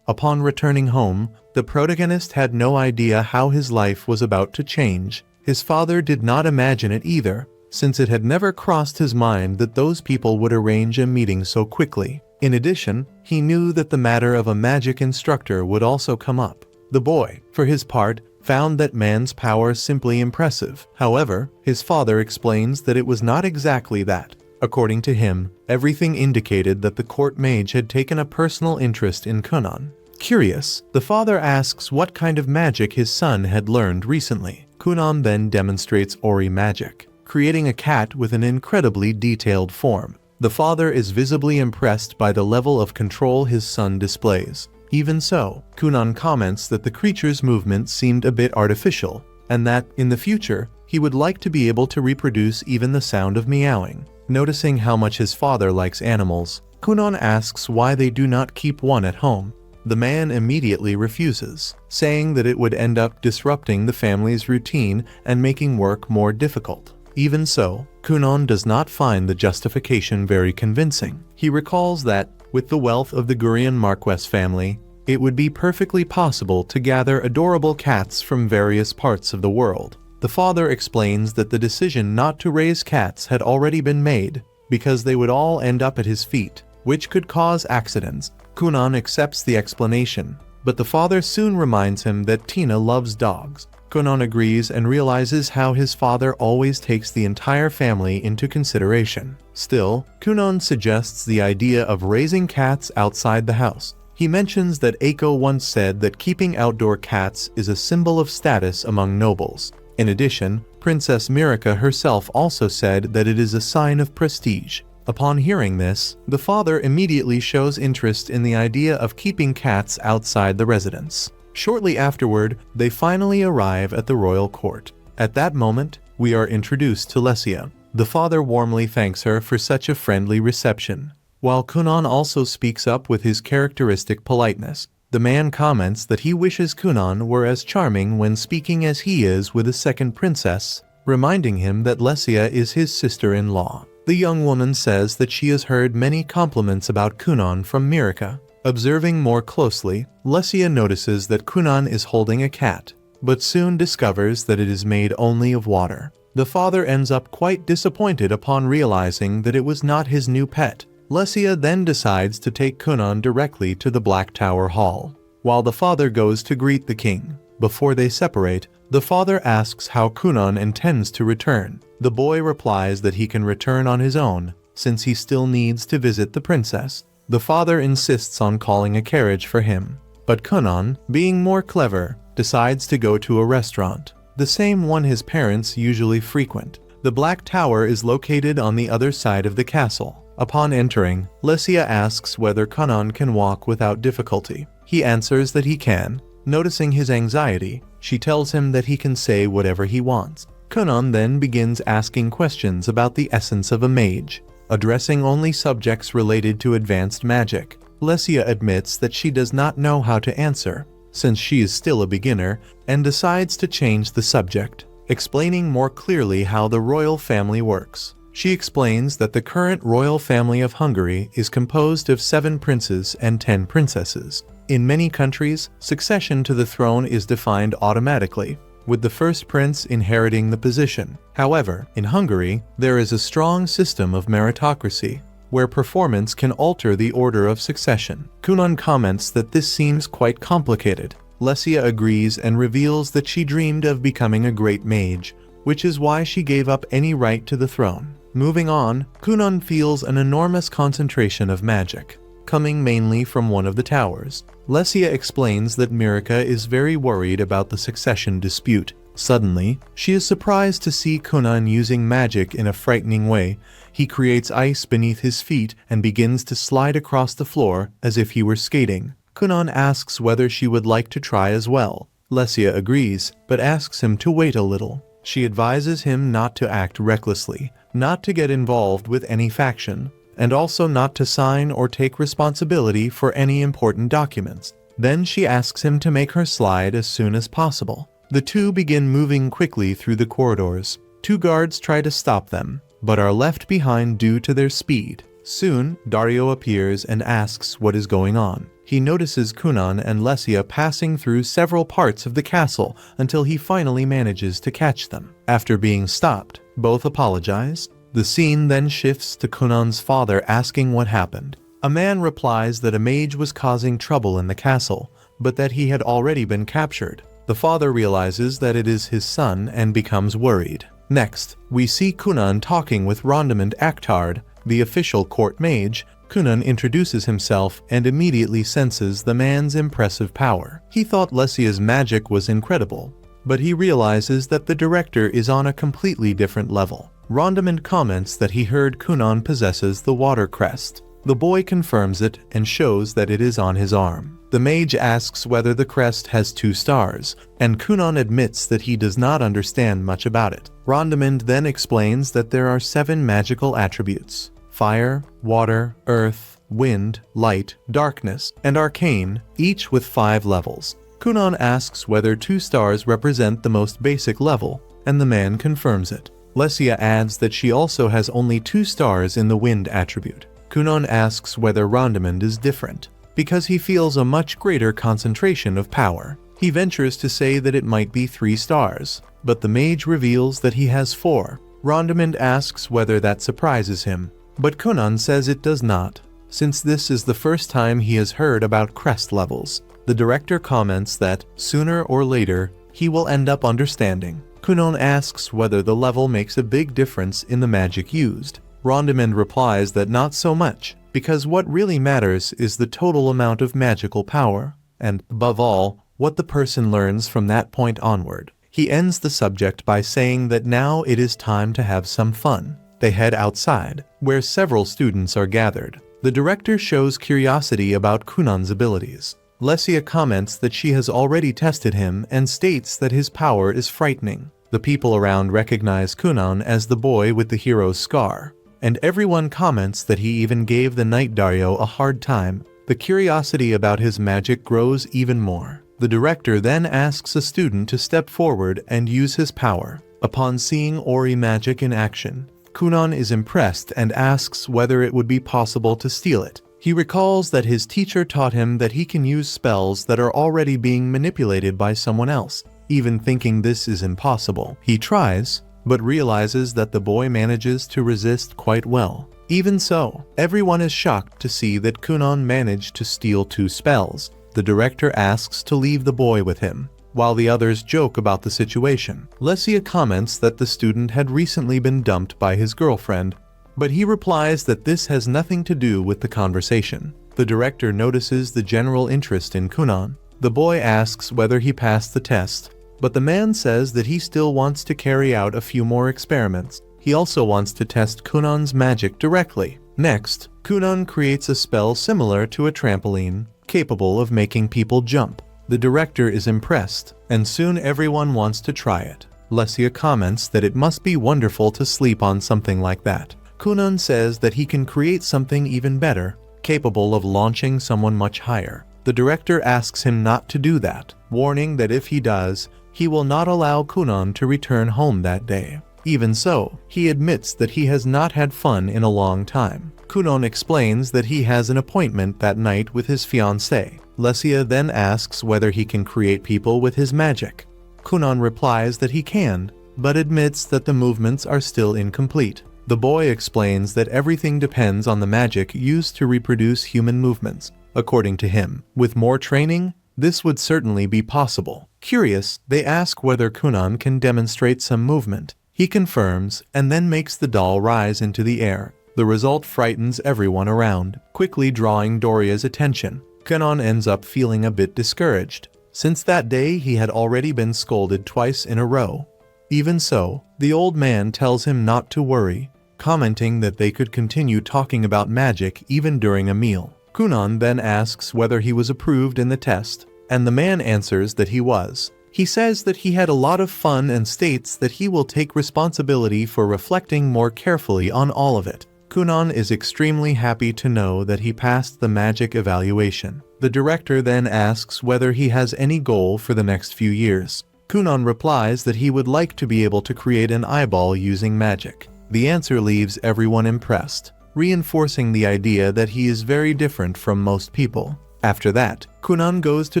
Upon returning home, the protagonist had no idea how his life was about to change. His father did not imagine it either, since it had never crossed his mind that those people would arrange a meeting so quickly. In addition, he knew that the matter of a magic instructor would also come up. The boy, for his part, found that man's power simply impressive. However, his father explains that it was not exactly that. According to him, everything indicated that the court mage had taken a personal interest in Kunon. Curious, the father asks what kind of magic his son had learned recently. Kunon then demonstrates Ori magic, creating a cat with an incredibly detailed form. The father is visibly impressed by the level of control his son displays. Even so, Kunon comments that the creature's movements seemed a bit artificial, and that, in the future, he would like to be able to reproduce even the sound of meowing. Noticing how much his father likes animals, Kunon asks why they do not keep one at home. The man immediately refuses, saying that it would end up disrupting the family's routine and making work more difficult. Even so, Kunon does not find the justification very convincing. He recalls that, with the wealth of the Gurian Marquess family, it would be perfectly possible to gather adorable cats from various parts of the world. The father explains that the decision not to raise cats had already been made, because they would all end up at his feet, which could cause accidents. Kunon accepts the explanation, but the father soon reminds him that Tina loves dogs. Kunon agrees and realizes how his father always takes the entire family into consideration. Still, Kunon suggests the idea of raising cats outside the house. He mentions that Eiko once said that keeping outdoor cats is a symbol of status among nobles. In addition, Princess Mirica herself also said that it is a sign of prestige. Upon hearing this, the father immediately shows interest in the idea of keeping cats outside the residence. Shortly afterward, they finally arrive at the royal court. At that moment, we are introduced to Lesia. The father warmly thanks her for such a friendly reception, while Kunon also speaks up with his characteristic politeness. The man comments that he wishes Kunon were as charming when speaking as he is with a second princess, reminding him that Lesia is his sister-in-law. The young woman says that she has heard many compliments about Kunon from Mirica. Observing more closely, Lesia notices that Kunon is holding a cat, but soon discovers that it is made only of water. The father ends up quite disappointed upon realizing that it was not his new pet. Lesia then decides to take Kunon directly to the Black Tower Hall, while the father goes to greet the king. Before they separate, the father asks how Kunon intends to return. The boy replies that he can return on his own, since he still needs to visit the princess. The father insists on calling a carriage for him, but Kunon, being more clever, decides to go to a restaurant, the same one his parents usually frequent. The Black Tower is located on the other side of the castle. Upon entering, Lesia asks whether Kunon can walk without difficulty. He answers that he can. Noticing his anxiety, she tells him that he can say whatever he wants. Kunon then begins asking questions about the essence of a mage, addressing only subjects related to advanced magic. Lesia admits that she does not know how to answer, since she is still a beginner, and decides to change the subject, explaining more clearly how the royal family works. She explains that the current royal family of Hungary is composed of 7 princes and 10 princesses. In many countries, succession to the throne is defined automatically, with the first prince inheriting the position. However, in Hungary, there is a strong system of meritocracy, where performance can alter the order of succession. Kunon comments that this seems quite complicated. Lesia agrees and reveals that she dreamed of becoming a great mage, which is why she gave up any right to the throne. Moving on, Kunon feels an enormous concentration of magic, coming mainly from one of the towers. Lesia explains that Mirica is very worried about the succession dispute. Suddenly, she is surprised to see Kunon using magic in a frightening way. He creates ice beneath his feet and begins to slide across the floor as if he were skating. Kunon asks whether she would like to try as well. Lesia agrees, but asks him to wait a little. She advises him not to act recklessly, not to get involved with any faction, and also not to sign or take responsibility for any important documents. Then she asks him to make her slide as soon as possible. The two begin moving quickly through the corridors. 2 guards try to stop them, but are left behind due to their speed. Soon, Dario appears and asks what is going on. He notices Kunon and Lesia passing through several parts of the castle until he finally manages to catch them. After being stopped, both apologize. The scene then shifts to Kunon's father asking what happened. A man replies that a mage was causing trouble in the castle, but that he had already been captured. The father realizes that it is his son and becomes worried. Next, we see Kunon talking with Rondamund Aktard, the official court mage. Kunon introduces himself and immediately senses the man's impressive power. He thought Lesia's magic was incredible, but he realizes that the director is on a completely different level. Rondamund comments that he heard Kunon possesses the water crest. The boy confirms it and shows that it is on his arm. The mage asks whether the crest has 2 stars, and Kunon admits that he does not understand much about it. Rondamund then explains that there are 7 magical attributes: fire, water, earth, wind, light, darkness, and arcane, each with 5 levels. Kunon asks whether 2 stars represent the most basic level, and the man confirms it. Lesia adds that she also has only 2 stars in the wind attribute. Kunon asks whether Rondamund is different, because he feels a much greater concentration of power. He ventures to say that it might be 3 stars, but the mage reveals that he has 4. Rondamund asks whether that surprises him, but Kunon says it does not, since this is the first time he has heard about crest levels. The director comments that, sooner or later, he will end up understanding. Kunon asks whether the level makes a big difference in the magic used. Rondamund replies that not so much, because what really matters is the total amount of magical power, and, above all, what the person learns from that point onward. He ends the subject by saying that now it is time to have some fun. They head outside, where several students are gathered. The director shows curiosity about Kunon's abilities. Lesia comments that she has already tested him and states that his power is frightening. The people around recognize Kunon as the boy with the hero's scar, and everyone comments that he even gave the Knight Dario a hard time. The curiosity about his magic grows even more. The director then asks a student to step forward and use his power. Upon seeing Ori magic in action, Kunon is impressed and asks whether it would be possible to steal it. He recalls that his teacher taught him that he can use spells that are already being manipulated by someone else. Even thinking this is impossible, he tries, but realizes that the boy manages to resist quite well. Even so, everyone is shocked to see that Kunon managed to steal 2 spells. The director asks to leave the boy with him, while the others joke about the situation. Lesia comments that the student had recently been dumped by his girlfriend, but he replies that this has nothing to do with the conversation. The director notices the general interest in Kunon. The boy asks whether he passed the test, but the man says that he still wants to carry out a few more experiments. He also wants to test Kunon's magic directly. Next, Kunon creates a spell similar to a trampoline, capable of making people jump. The director is impressed, and soon everyone wants to try it. Lesia comments that it must be wonderful to sleep on something like that. Kunon says that he can create something even better, capable of launching someone much higher. The director asks him not to do that, warning that if he does, he will not allow Kunon to return home that day. Even so, he admits that he has not had fun in a long time. Kunon explains that he has an appointment that night with his fiancée. Lesia then asks whether he can create people with his magic. Kunon replies that he can, but admits that the movements are still incomplete. The boy explains that everything depends on the magic used to reproduce human movements. According to him, with more training, this would certainly be possible. Curious, they ask whether Kunon can demonstrate some movement. He confirms, and then makes the doll rise into the air. The result frightens everyone around, quickly drawing Doria's attention. Kunon ends up feeling a bit discouraged. Since that day, he had already been scolded twice in a row. Even so, the old man tells him not to worry, commenting that they could continue talking about magic even during a meal. Kunon then asks whether he was approved in the test, and the man answers that he was. He says that he had a lot of fun and states that he will take responsibility for reflecting more carefully on all of it. Kunon is extremely happy to know that he passed the magic evaluation. The director then asks whether he has any goal for the next few years. Kunon replies that he would like to be able to create an eyeball using magic. The answer leaves everyone impressed, reinforcing the idea that he is very different from most people. After that, Kunon goes to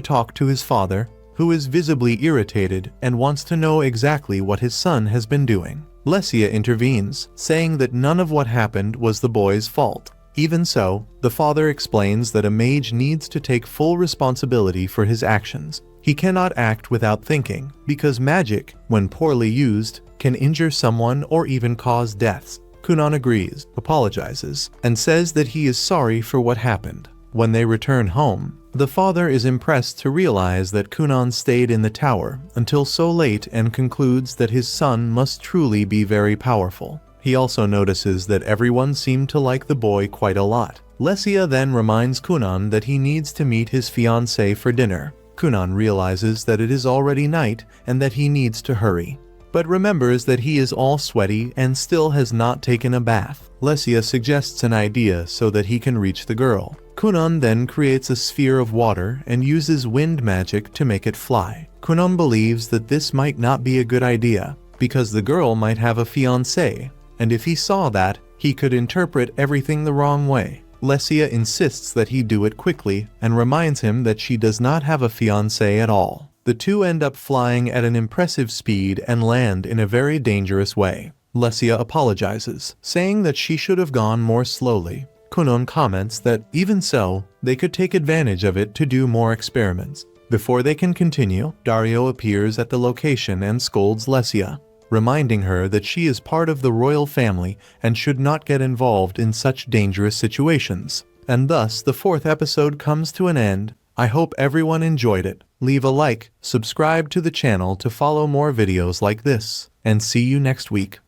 talk to his father, who is visibly irritated and wants to know exactly what his son has been doing. Lesia intervenes, saying that none of what happened was the boy's fault. Even so, the father explains that a mage needs to take full responsibility for his actions. He cannot act without thinking, because magic, when poorly used, can injure someone or even cause deaths. Kunon agrees, apologizes, and says that he is sorry for what happened. When they return home, the father is impressed to realize that Kunon stayed in the tower until so late and concludes that his son must truly be very powerful. He also notices that everyone seemed to like the boy quite a lot. Lesia then reminds Kunon that he needs to meet his fiancée for dinner. Kunon realizes that it is already night and that he needs to hurry, but remembers that he is all sweaty and still has not taken a bath. Lesia suggests an idea so that he can reach the girl. Kunon then creates a sphere of water and uses wind magic to make it fly. Kunon believes that this might not be a good idea, because the girl might have a fiancé, and if he saw that, he could interpret everything the wrong way. Lesia insists that he do it quickly and reminds him that she does not have a fiancé at all. The two end up flying at an impressive speed and land in a very dangerous way. Lesia apologizes, saying that she should have gone more slowly. Kunon comments that, even so, they could take advantage of it to do more experiments. Before they can continue, Dario appears at the location and scolds Lesia, reminding her that she is part of the royal family and should not get involved in such dangerous situations. And thus, the 4th episode comes to an end. I hope everyone enjoyed it. Leave a like, subscribe to the channel to follow more videos like this, and see you next week.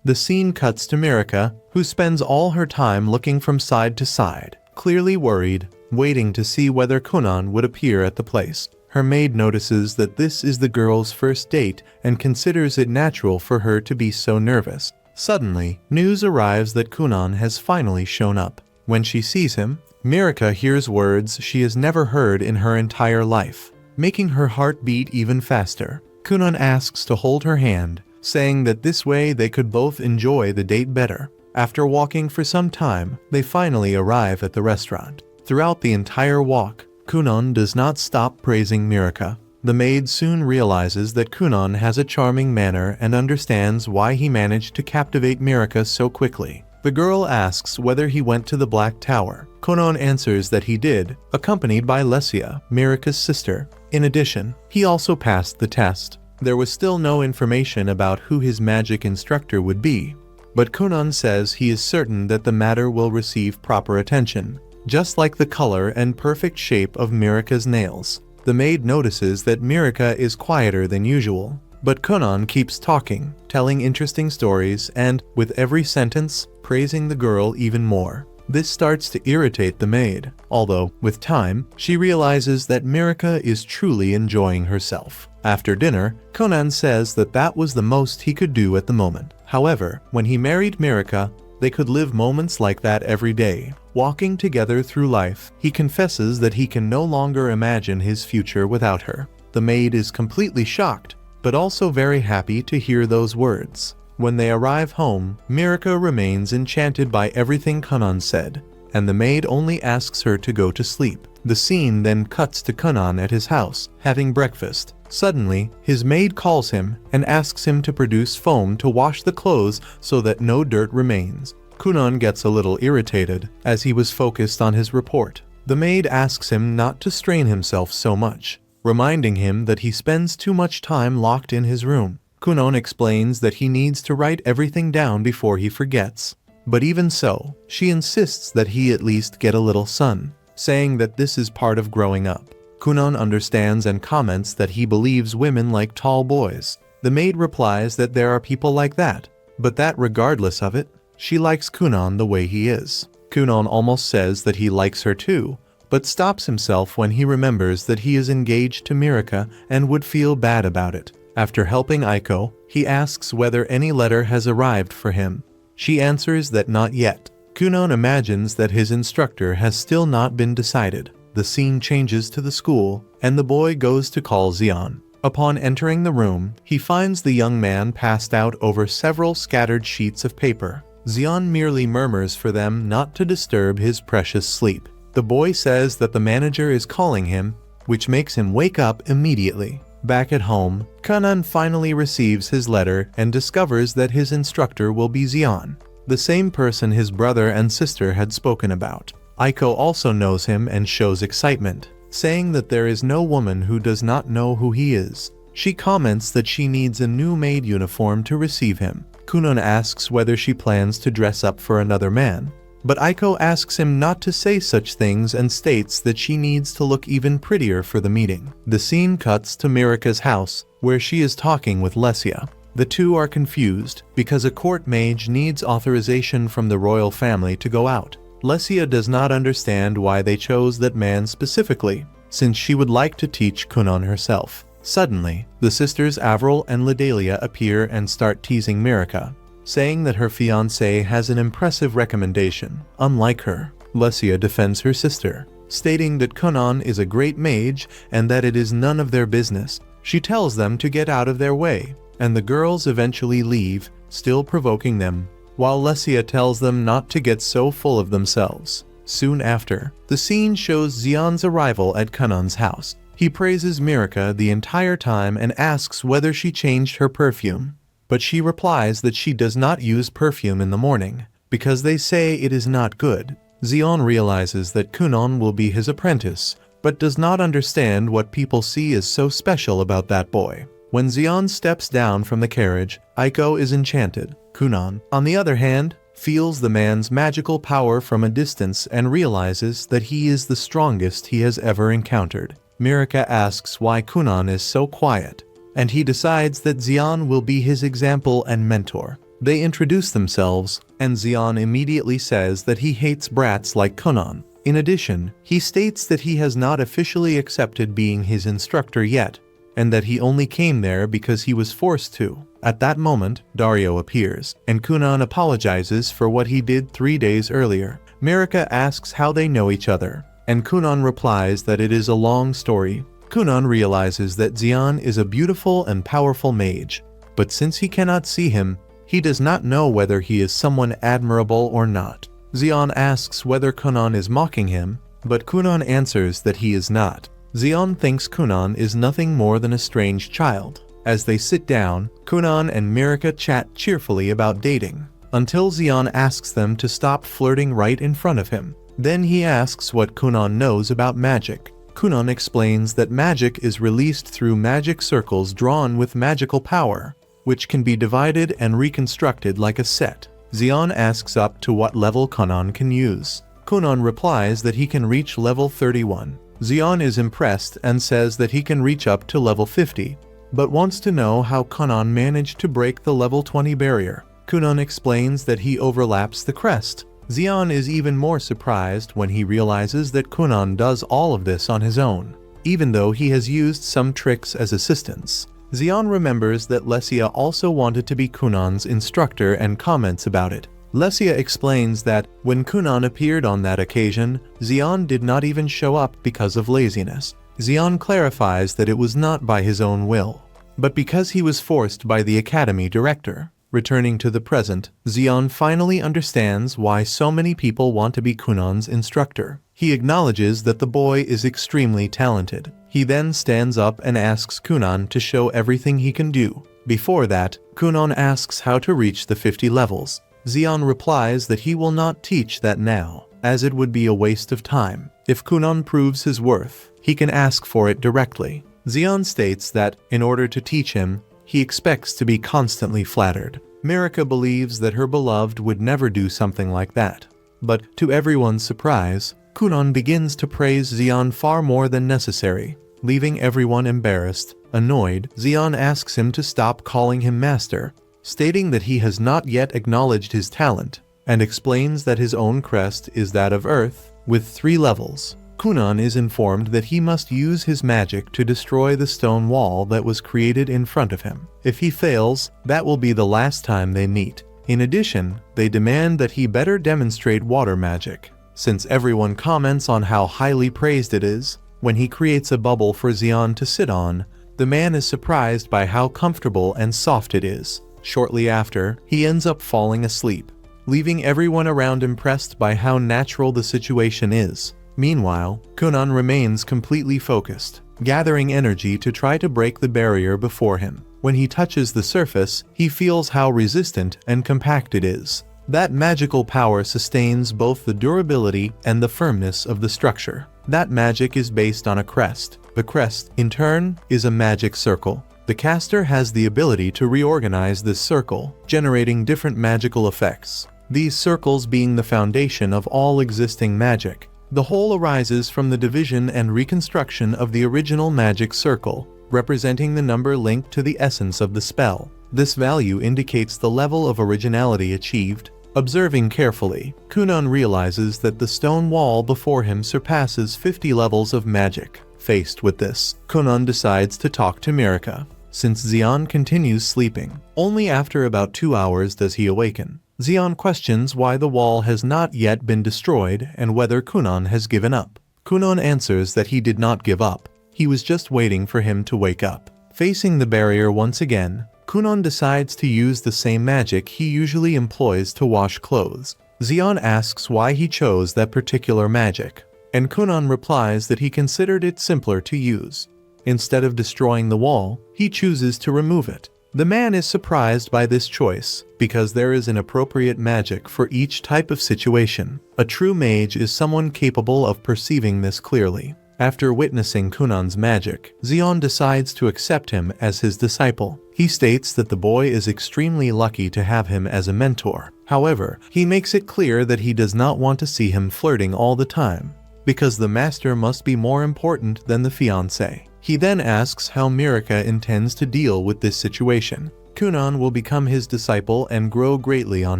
The scene cuts to Mirika, who spends all her time looking from side to side, clearly worried, waiting to see whether Kunon would appear at the place. Her maid notices that this is the girl's first date and considers it natural for her to be so nervous. Suddenly, news arrives that Kunon has finally shown up. When she sees him, Mirika hears words she has never heard in her entire life, making her heart beat even faster. Kunon asks to hold her hand, saying that this way they could both enjoy the date better. After walking for some time, they finally arrive at the restaurant. Throughout the entire walk, Kunon does not stop praising Mirika. The maid soon realizes that Kunon has a charming manner and understands why he managed to captivate Mirika so quickly. The girl asks whether he went to the Black Tower. Kunon answers that he did, accompanied by Lesia, Mirika's sister. In addition, he also passed the test. There was still no information about who his magic instructor would be, but Kunon says he is certain that the matter will receive proper attention, just like the color and perfect shape of Mirika's nails. The maid notices that Mirika is quieter than usual, but Kunon keeps talking, telling interesting stories and, with every sentence, praising the girl even more. This starts to irritate the maid, although, with time, she realizes that Mirika is truly enjoying herself. After dinner, Kunon says that that was the most he could do at the moment. However, when he married Mirika, they could live moments like that every day. Walking together through life, he confesses that he can no longer imagine his future without her. The maid is completely shocked, but also very happy to hear those words. When they arrive home, Mirika remains enchanted by everything Kunon said, and the maid only asks her to go to sleep. The scene then cuts to Kunon at his house, having breakfast. Suddenly, his maid calls him and asks him to produce foam to wash the clothes so that no dirt remains. Kunon gets a little irritated, as he was focused on his report. The maid asks him not to strain himself so much, reminding him that he spends too much time locked in his room. Kunon explains that he needs to write everything down before he forgets. But even so, she insists that he at least get a little sun, saying that this is part of growing up. Kunon understands and comments that he believes women like tall boys. The maid replies that there are people like that, but that regardless of it, she likes Kunon the way he is. Kunon almost says that he likes her too, but stops himself when he remembers that he is engaged to Mirika and would feel bad about it. After helping Aiko, he asks whether any letter has arrived for him. She answers that not yet. Kunon imagines that his instructor has still not been decided. The scene changes to the school, and the boy goes to call Xian. Upon entering the room, he finds the young man passed out over several scattered sheets of paper. Xian merely murmurs for them not to disturb his precious sleep. The boy says that the manager is calling him, which makes him wake up immediately. Back at home, Kunon finally receives his letter and discovers that his instructor will be Xian. the same person his brother and sister had spoken about. Aiko also knows him and shows excitement, saying that there is no woman who does not know who he is. She comments that she needs a new maid uniform to receive him. Kunon asks whether she plans to dress up for another man, but Aiko asks him not to say such things and states that she needs to look even prettier for the meeting. The scene cuts to Mirika's house, where she is talking with Lesia. The two are confused because a court mage needs authorization from the royal family to go out. Lesia does not understand why they chose that man specifically, since she would like to teach Kunon herself. Suddenly, the sisters Avril and Ledalia appear and start teasing Mirika, saying that her fiancé has an impressive recommendation. Unlike her, Lesia defends her sister, stating that Kunon is a great mage and that it is none of their business. She tells them to get out of their way, and the girls eventually leave, still provoking them, while Lesia tells them not to get so full of themselves. Soon after, the scene shows Xion's arrival at Kunon's house. He praises Mirika the entire time and asks whether she changed her perfume, but she replies that she does not use perfume in the morning, because they say it is not good. Xion realizes that Kunon will be his apprentice, but does not understand what people see as so special about that boy. When Xion steps down from the carriage, Aiko is enchanted. Kunon, on the other hand, feels the man's magical power from a distance and realizes that he is the strongest he has ever encountered. Mirika asks why Kunon is so quiet, and he decides that Xion will be his example and mentor. They introduce themselves, and Xion immediately says that he hates brats like Kunon. In addition, he states that he has not officially accepted being his instructor yet, and that he only came there because he was forced to. At that moment, Dario appears, and Kunon apologizes for what he did 3 days earlier. Mirika asks how they know each other, and Kunon replies that it is a long story. Kunon realizes that Xion is a beautiful and powerful mage, but since he cannot see him, he does not know whether he is someone admirable or not. Xion asks whether Kunon is mocking him, but Kunon answers that he is not. Xion thinks Kunon is nothing more than a strange child. As they sit down, Kunon and Mirika chat cheerfully about dating, until Xion asks them to stop flirting right in front of him. Then he asks what Kunon knows about magic. Kunon explains that magic is released through magic circles drawn with magical power, which can be divided and reconstructed like a set. Xion asks up to what level Kunon can use. Kunon replies that he can reach level 31. Xion is impressed and says that he can reach up to level 50, but wants to know how Kunon managed to break the level 20 barrier. Kunon explains that he overlaps the crest. Xion is even more surprised when he realizes that Kunon does all of this on his own, even though he has used some tricks as assistants. Xion remembers that Lesia also wanted to be Kunon's instructor and comments about it. Lesia explains that when Kunon appeared on that occasion, Xion did not even show up because of laziness. Xion clarifies that it was not by his own will, but because he was forced by the academy director. Returning to the present, Xion finally understands why so many people want to be Kunon's instructor. He acknowledges that the boy is extremely talented. He then stands up and asks Kunon to show everything he can do. Before that, Kunon asks how to reach the 50 levels. Xion replies that he will not teach that now, as it would be a waste of time. If Kunon proves his worth, he can ask for it directly. Xion states that, in order to teach him, he expects to be constantly flattered. Mirika believes that her beloved would never do something like that. But, to everyone's surprise, Kunon begins to praise Xion far more than necessary, leaving everyone embarrassed. Annoyed, Xion asks him to stop calling him master, stating that he has not yet acknowledged his talent, and explains that his own crest is that of Earth, with 3 levels. Kunon is informed that he must use his magic to destroy the stone wall that was created in front of him. If he fails, that will be the last time they meet. In addition, they demand that he better demonstrate water magic, since everyone comments on how highly praised it is. When he creates a bubble for Xion to sit on, the man is surprised by how comfortable and soft it is. Shortly after, he ends up falling asleep, leaving everyone around impressed by how natural the situation is. Meanwhile, Kunon remains completely focused, gathering energy to try to break the barrier before him. When he touches the surface, he feels how resistant and compact it is. That magical power sustains both the durability and the firmness of the structure. That magic is based on a crest. The crest, in turn, is a magic circle. The caster has the ability to reorganize this circle, generating different magical effects, these circles being the foundation of all existing magic. The whole arises from the division and reconstruction of the original magic circle, representing the number linked to the essence of the spell. This value indicates the level of originality achieved. Observing carefully, Kunon realizes that the stone wall before him surpasses 50 levels of magic. Faced with this, Kunon decides to talk to Mirka. Since Xion continues sleeping, only after about 2 hours does he awaken. Xion questions why the wall has not yet been destroyed and whether Kunon has given up. Kunon answers that he did not give up, he was just waiting for him to wake up. Facing the barrier once again, Kunon decides to use the same magic he usually employs to wash clothes. Xion asks why he chose that particular magic, and Kunon replies that he considered it simpler to use. Instead of destroying the wall, he chooses to remove it. The man is surprised by this choice, because there is an appropriate magic for each type of situation. A true mage is someone capable of perceiving this clearly. After witnessing Kunon's magic, Xion decides to accept him as his disciple. He states that the boy is extremely lucky to have him as a mentor. However, he makes it clear that he does not want to see him flirting all the time, because the master must be more important than the fiancé. He then asks how Mirka intends to deal with this situation. Kunon will become his disciple and grow greatly on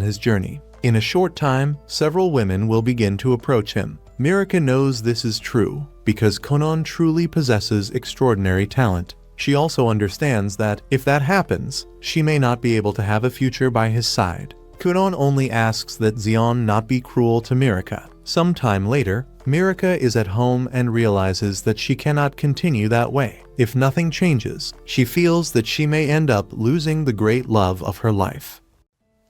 his journey. In a short time, several women will begin to approach him. Mirka knows this is true, because Kunon truly possesses extraordinary talent. She also understands that, if that happens, she may not be able to have a future by his side. Kunon only asks that Xion not be cruel to Mirka. Sometime later, Mirka is at home and realizes that she cannot continue that way. If nothing changes, she feels that she may end up losing the great love of her life.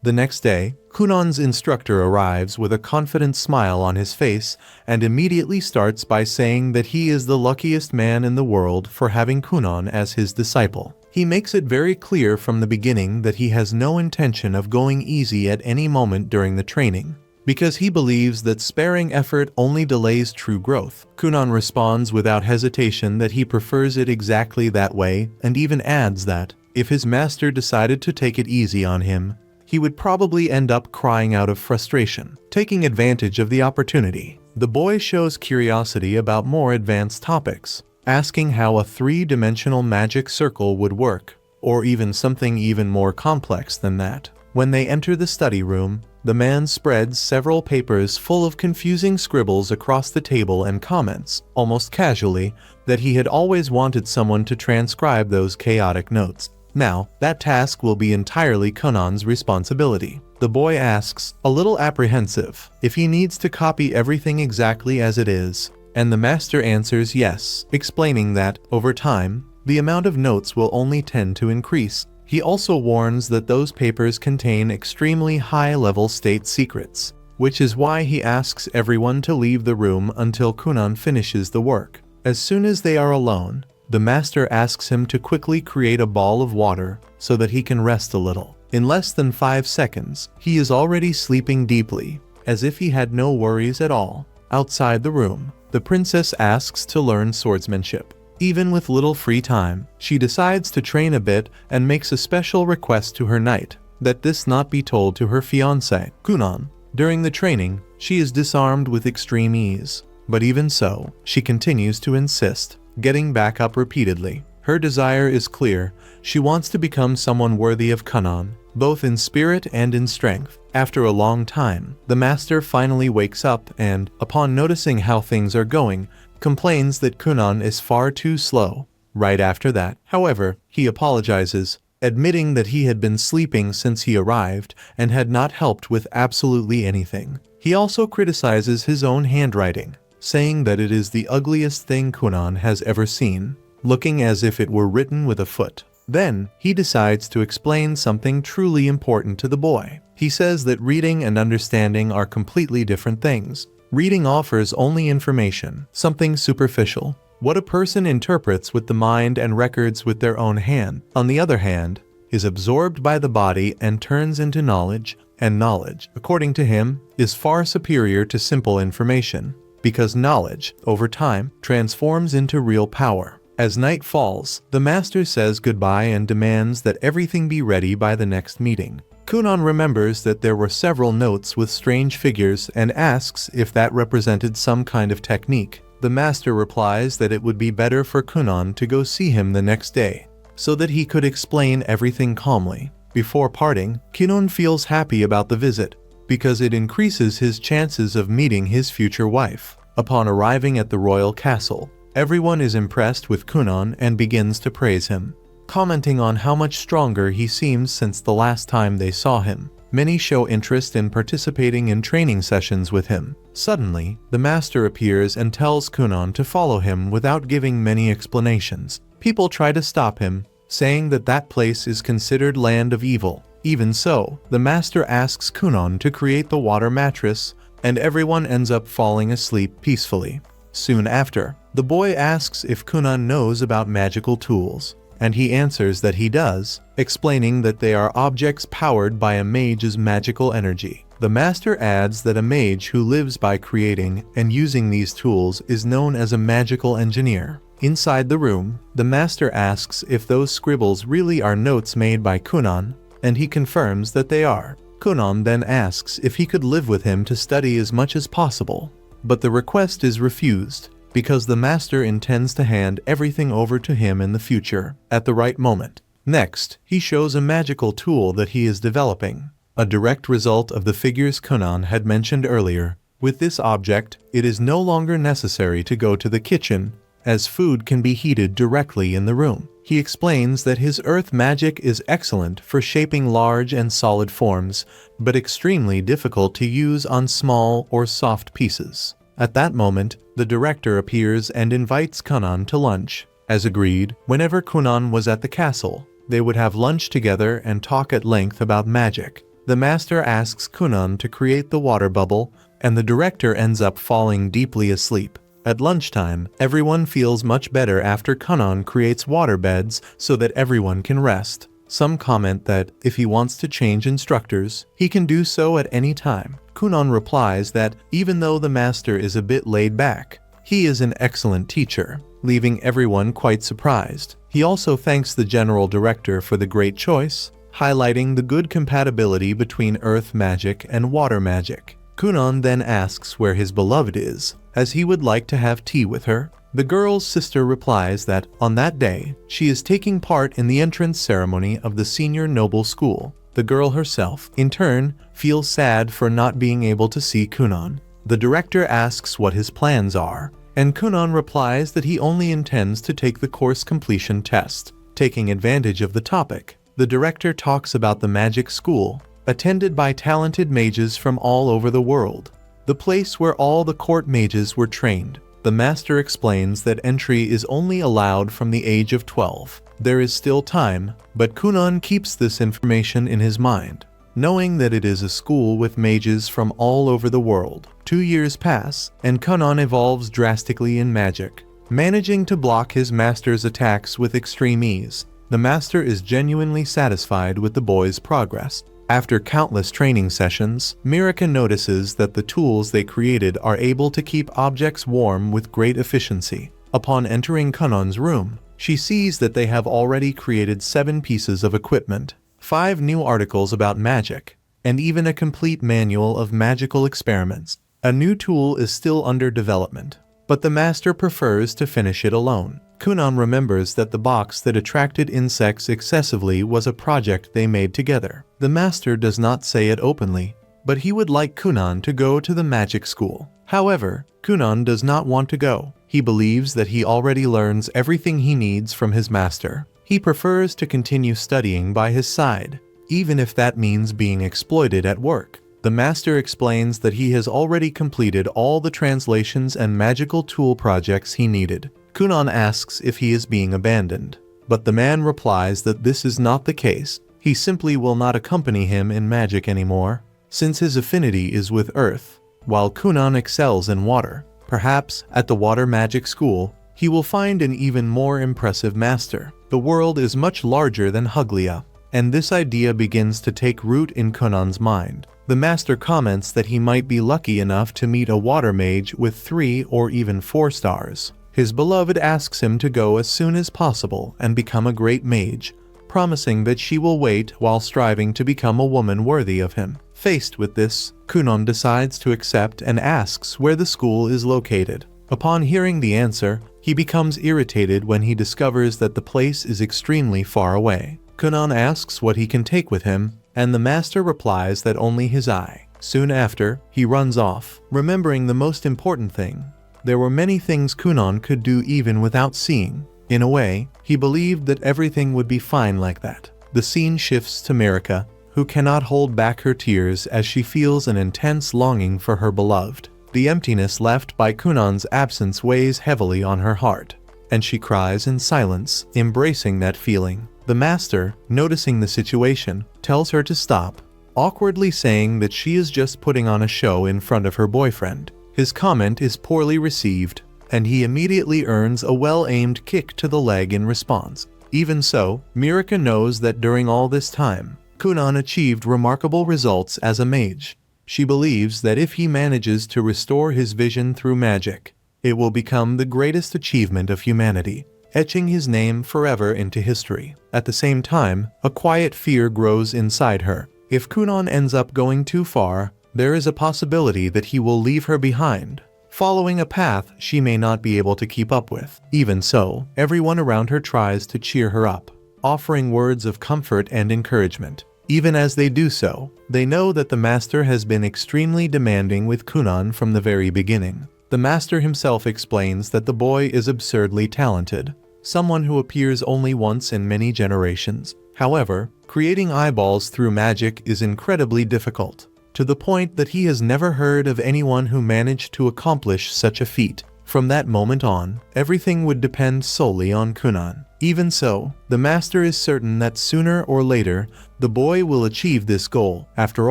The next day, Kunon's instructor arrives with a confident smile on his face and immediately starts by saying that he is the luckiest man in the world for having Kunon as his disciple. He makes it very clear from the beginning that he has no intention of going easy at any moment during the training, because he believes that sparing effort only delays true growth. Kunon responds without hesitation that he prefers it exactly that way, and even adds that, if his master decided to take it easy on him, he would probably end up crying out of frustration. Taking advantage of the opportunity, the boy shows curiosity about more advanced topics, asking how a three-dimensional magic circle would work, or even something even more complex than that. When they enter the study room, the man spreads several papers full of confusing scribbles across the table and comments, almost casually, that he had always wanted someone to transcribe those chaotic notes. Now, that task will be entirely Kunon's responsibility. The boy asks, a little apprehensive, if he needs to copy everything exactly as it is, and the master answers yes, explaining that, over time, the amount of notes will only tend to increase. He also warns that those papers contain extremely high-level state secrets, which is why he asks everyone to leave the room until Kunon finishes the work. As soon as they are alone, the master asks him to quickly create a ball of water so that he can rest a little. In less than 5 seconds, he is already sleeping deeply, as if he had no worries at all. Outside the room, the princess asks to learn swordsmanship. Even with little free time, she decides to train a bit and makes a special request to her knight that this not be told to her fiancé, Kunon. During the training, she is disarmed with extreme ease, but even so, she continues to insist, getting back up repeatedly. Her desire is clear. She wants to become someone worthy of Kunon, both in spirit and in strength. After a long time, the master finally wakes up and, upon noticing how things are going, complains that Kunon is far too slow. Right after that, however, he apologizes, admitting that he had been sleeping since he arrived and had not helped with absolutely anything. He also criticizes his own handwriting, saying that it is the ugliest thing Kunon has ever seen, looking as if it were written with a foot. Then, he decides to explain something truly important to the boy. He says that reading and understanding are completely different things. Reading offers only information, something superficial, what a person interprets with the mind and records with their own hand. On the other hand, is absorbed by the body and turns into knowledge, and knowledge, according to him, is far superior to simple information, because knowledge, over time, transforms into real power. As night falls, the master says goodbye and demands that everything be ready by the next meeting. Kunon remembers that there were several notes with strange figures and asks if that represented some kind of technique. The master replies that it would be better for Kunon to go see him the next day, so that he could explain everything calmly. Before parting, Kunon feels happy about the visit, because it increases his chances of meeting his future wife. Upon arriving at the royal castle, everyone is impressed with Kunon and begins to praise him, commenting on how much stronger he seems since the last time they saw him. Many show interest in participating in training sessions with him. Suddenly, the master appears and tells Kunon to follow him without giving many explanations. People try to stop him, saying that that place is considered land of evil. Even so, the master asks Kunon to create the water mattress, and everyone ends up falling asleep peacefully. Soon after, the boy asks if Kunon knows about magical tools, and he answers that he does, explaining that they are objects powered by a mage's magical energy. The master adds that a mage who lives by creating and using these tools is known as a magical engineer. Inside the room, the master asks if those scribbles really are notes made by Kunon, and he confirms that they are. Kunon then asks if he could live with him to study as much as possible, but the request is refused, because the master intends to hand everything over to him in the future, at the right moment. Next, he shows a magical tool that he is developing, a direct result of the figures Kunon had mentioned earlier. With this object, it is no longer necessary to go to the kitchen, as food can be heated directly in the room. He explains that his earth magic is excellent for shaping large and solid forms, but extremely difficult to use on small or soft pieces. At that moment, the director appears and invites Kunon to lunch. As agreed, whenever Kunon was at the castle, they would have lunch together and talk at length about magic. The master asks Kunon to create the water bubble, and the director ends up falling deeply asleep. At lunchtime, everyone feels much better after Kunon creates water beds so that everyone can rest. Some comment that if he wants to change instructors, he can do so at any time. Kunon replies that even though the master is a bit laid back, he is an excellent teacher, leaving everyone quite surprised. He also thanks the general director for the great choice, highlighting the good compatibility between earth magic and water magic. Kunon then asks where his beloved is, as he would like to have tea with her. The girl's sister replies that, on that day, she is taking part in the entrance ceremony of the senior noble school. The girl herself, in turn, feels sad for not being able to see Kunon. The director asks what his plans are, and Kunon replies that he only intends to take the course completion test. Taking advantage of the topic, the director talks about the magic school, attended by talented mages from all over the world, the place where all the court mages were trained. The master explains that entry is only allowed from the age of 12. There is still time, but Kunon keeps this information in his mind, knowing that it is a school with mages from all over the world. 2 years pass, and Kunon evolves drastically in magic, managing to block his master's attacks with extreme ease. The master is genuinely satisfied with the boy's progress. After countless training sessions, Mirika notices that the tools they created are able to keep objects warm with great efficiency. Upon entering Kunon's room, she sees that they have already created 7 pieces of equipment, 5 new articles about magic, and even a complete manual of magical experiments. A new tool is still under development, but the master prefers to finish it alone. Kunon remembers that the box that attracted insects excessively was a project they made together. The master does not say it openly, but he would like Kunon to go to the magic school. However, Kunon does not want to go. He believes that he already learns everything he needs from his master. He prefers to continue studying by his side, even if that means being exploited at work. The master explains that he has already completed all the translations and magical tool projects he needed. Kunon asks if he is being abandoned, but the man replies that this is not the case. He simply will not accompany him in magic anymore, since his affinity is with earth, while Kunon excels in water. Perhaps, at the water magic school, he will find an even more impressive master. The world is much larger than Huglia, and this idea begins to take root in Kunon's mind. The master comments that he might be lucky enough to meet a water mage with 3 or even 4 stars. His beloved asks him to go as soon as possible and become a great mage, promising that she will wait while striving to become a woman worthy of him. Faced with this, Kunon decides to accept and asks where the school is located. Upon hearing the answer, he becomes irritated when he discovers that the place is extremely far away. Kunon asks what he can take with him, and the master replies that only his eye. Soon after, he runs off, remembering the most important thing. There were many things Kunon could do even without seeing. In a way, he believed that everything would be fine like that. The scene shifts to Marika, who cannot hold back her tears as she feels an intense longing for her beloved. The emptiness left by Kunon's absence weighs heavily on her heart, and she cries in silence, embracing that feeling. The master, noticing the situation, tells her to stop, awkwardly saying that she is just putting on a show in front of her boyfriend. His comment is poorly received, and he immediately earns a well-aimed kick to the leg in response. Even so, Marika knows that during all this time, Kunon achieved remarkable results as a mage. She believes that if he manages to restore his vision through magic, it will become the greatest achievement of humanity, etching his name forever into history. At the same time, a quiet fear grows inside her. If Kunon ends up going too far, there is a possibility that he will leave her behind, following a path she may not be able to keep up with. Even so, everyone around her tries to cheer her up, offering words of comfort and encouragement. Even as they do so, they know that the master has been extremely demanding with Kunon from the very beginning. The master himself explains that the boy is absurdly talented, someone who appears only once in many generations. However, creating eyeballs through magic is incredibly difficult, to the point that he has never heard of anyone who managed to accomplish such a feat. From that moment on, everything would depend solely on Kunon. Even so, the master is certain that sooner or later, the boy will achieve this goal. After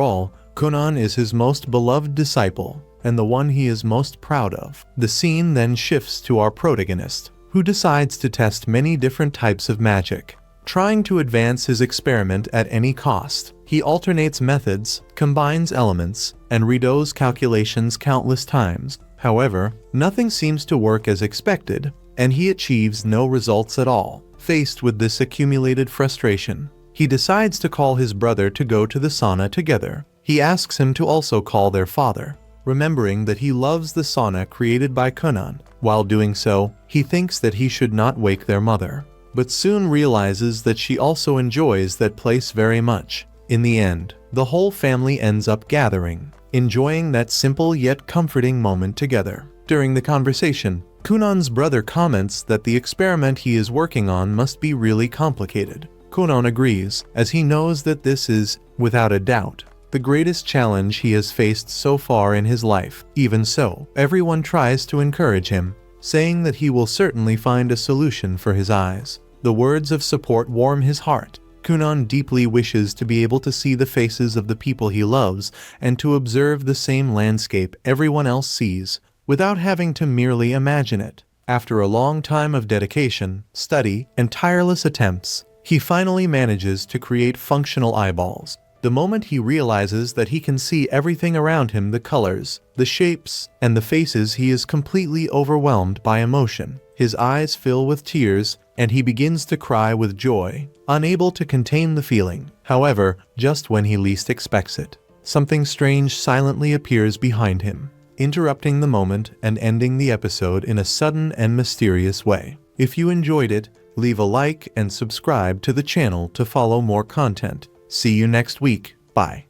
all, Kunon is his most beloved disciple, and the one he is most proud of. The scene then shifts to our protagonist, who decides to test many different types of magic, trying to advance his experiment at any cost. He alternates methods, combines elements, and redoes calculations countless times. However, nothing seems to work as expected, and he achieves no results at all. Faced with this accumulated frustration, he decides to call his brother to go to the sauna together. He asks him to also call their father, remembering that he loves the sauna created by Kunon. While doing so, he thinks that he should not wake their mother, but soon realizes that she also enjoys that place very much. In the end, the whole family ends up gathering, enjoying that simple yet comforting moment together. During the conversation, Kunon's brother comments that the experiment he is working on must be really complicated. Kunon agrees, as he knows that this is, without a doubt, the greatest challenge he has faced so far in his life. Even so, everyone tries to encourage him, saying that he will certainly find a solution for his eyes. The words of support warm his heart. Kunon deeply wishes to be able to see the faces of the people he loves and to observe the same landscape everyone else sees, without having to merely imagine it. After a long time of dedication, study, and tireless attempts, he finally manages to create functional eyeballs. The moment he realizes that he can see everything around him, the colors, the shapes, and the faces, he is completely overwhelmed by emotion. His eyes fill with tears, and he begins to cry with joy, unable to contain the feeling. However, just when he least expects it, something strange silently appears behind him, interrupting the moment and ending the episode in a sudden and mysterious way. If you enjoyed it, leave a like and subscribe to the channel to follow more content. See you next week. Bye.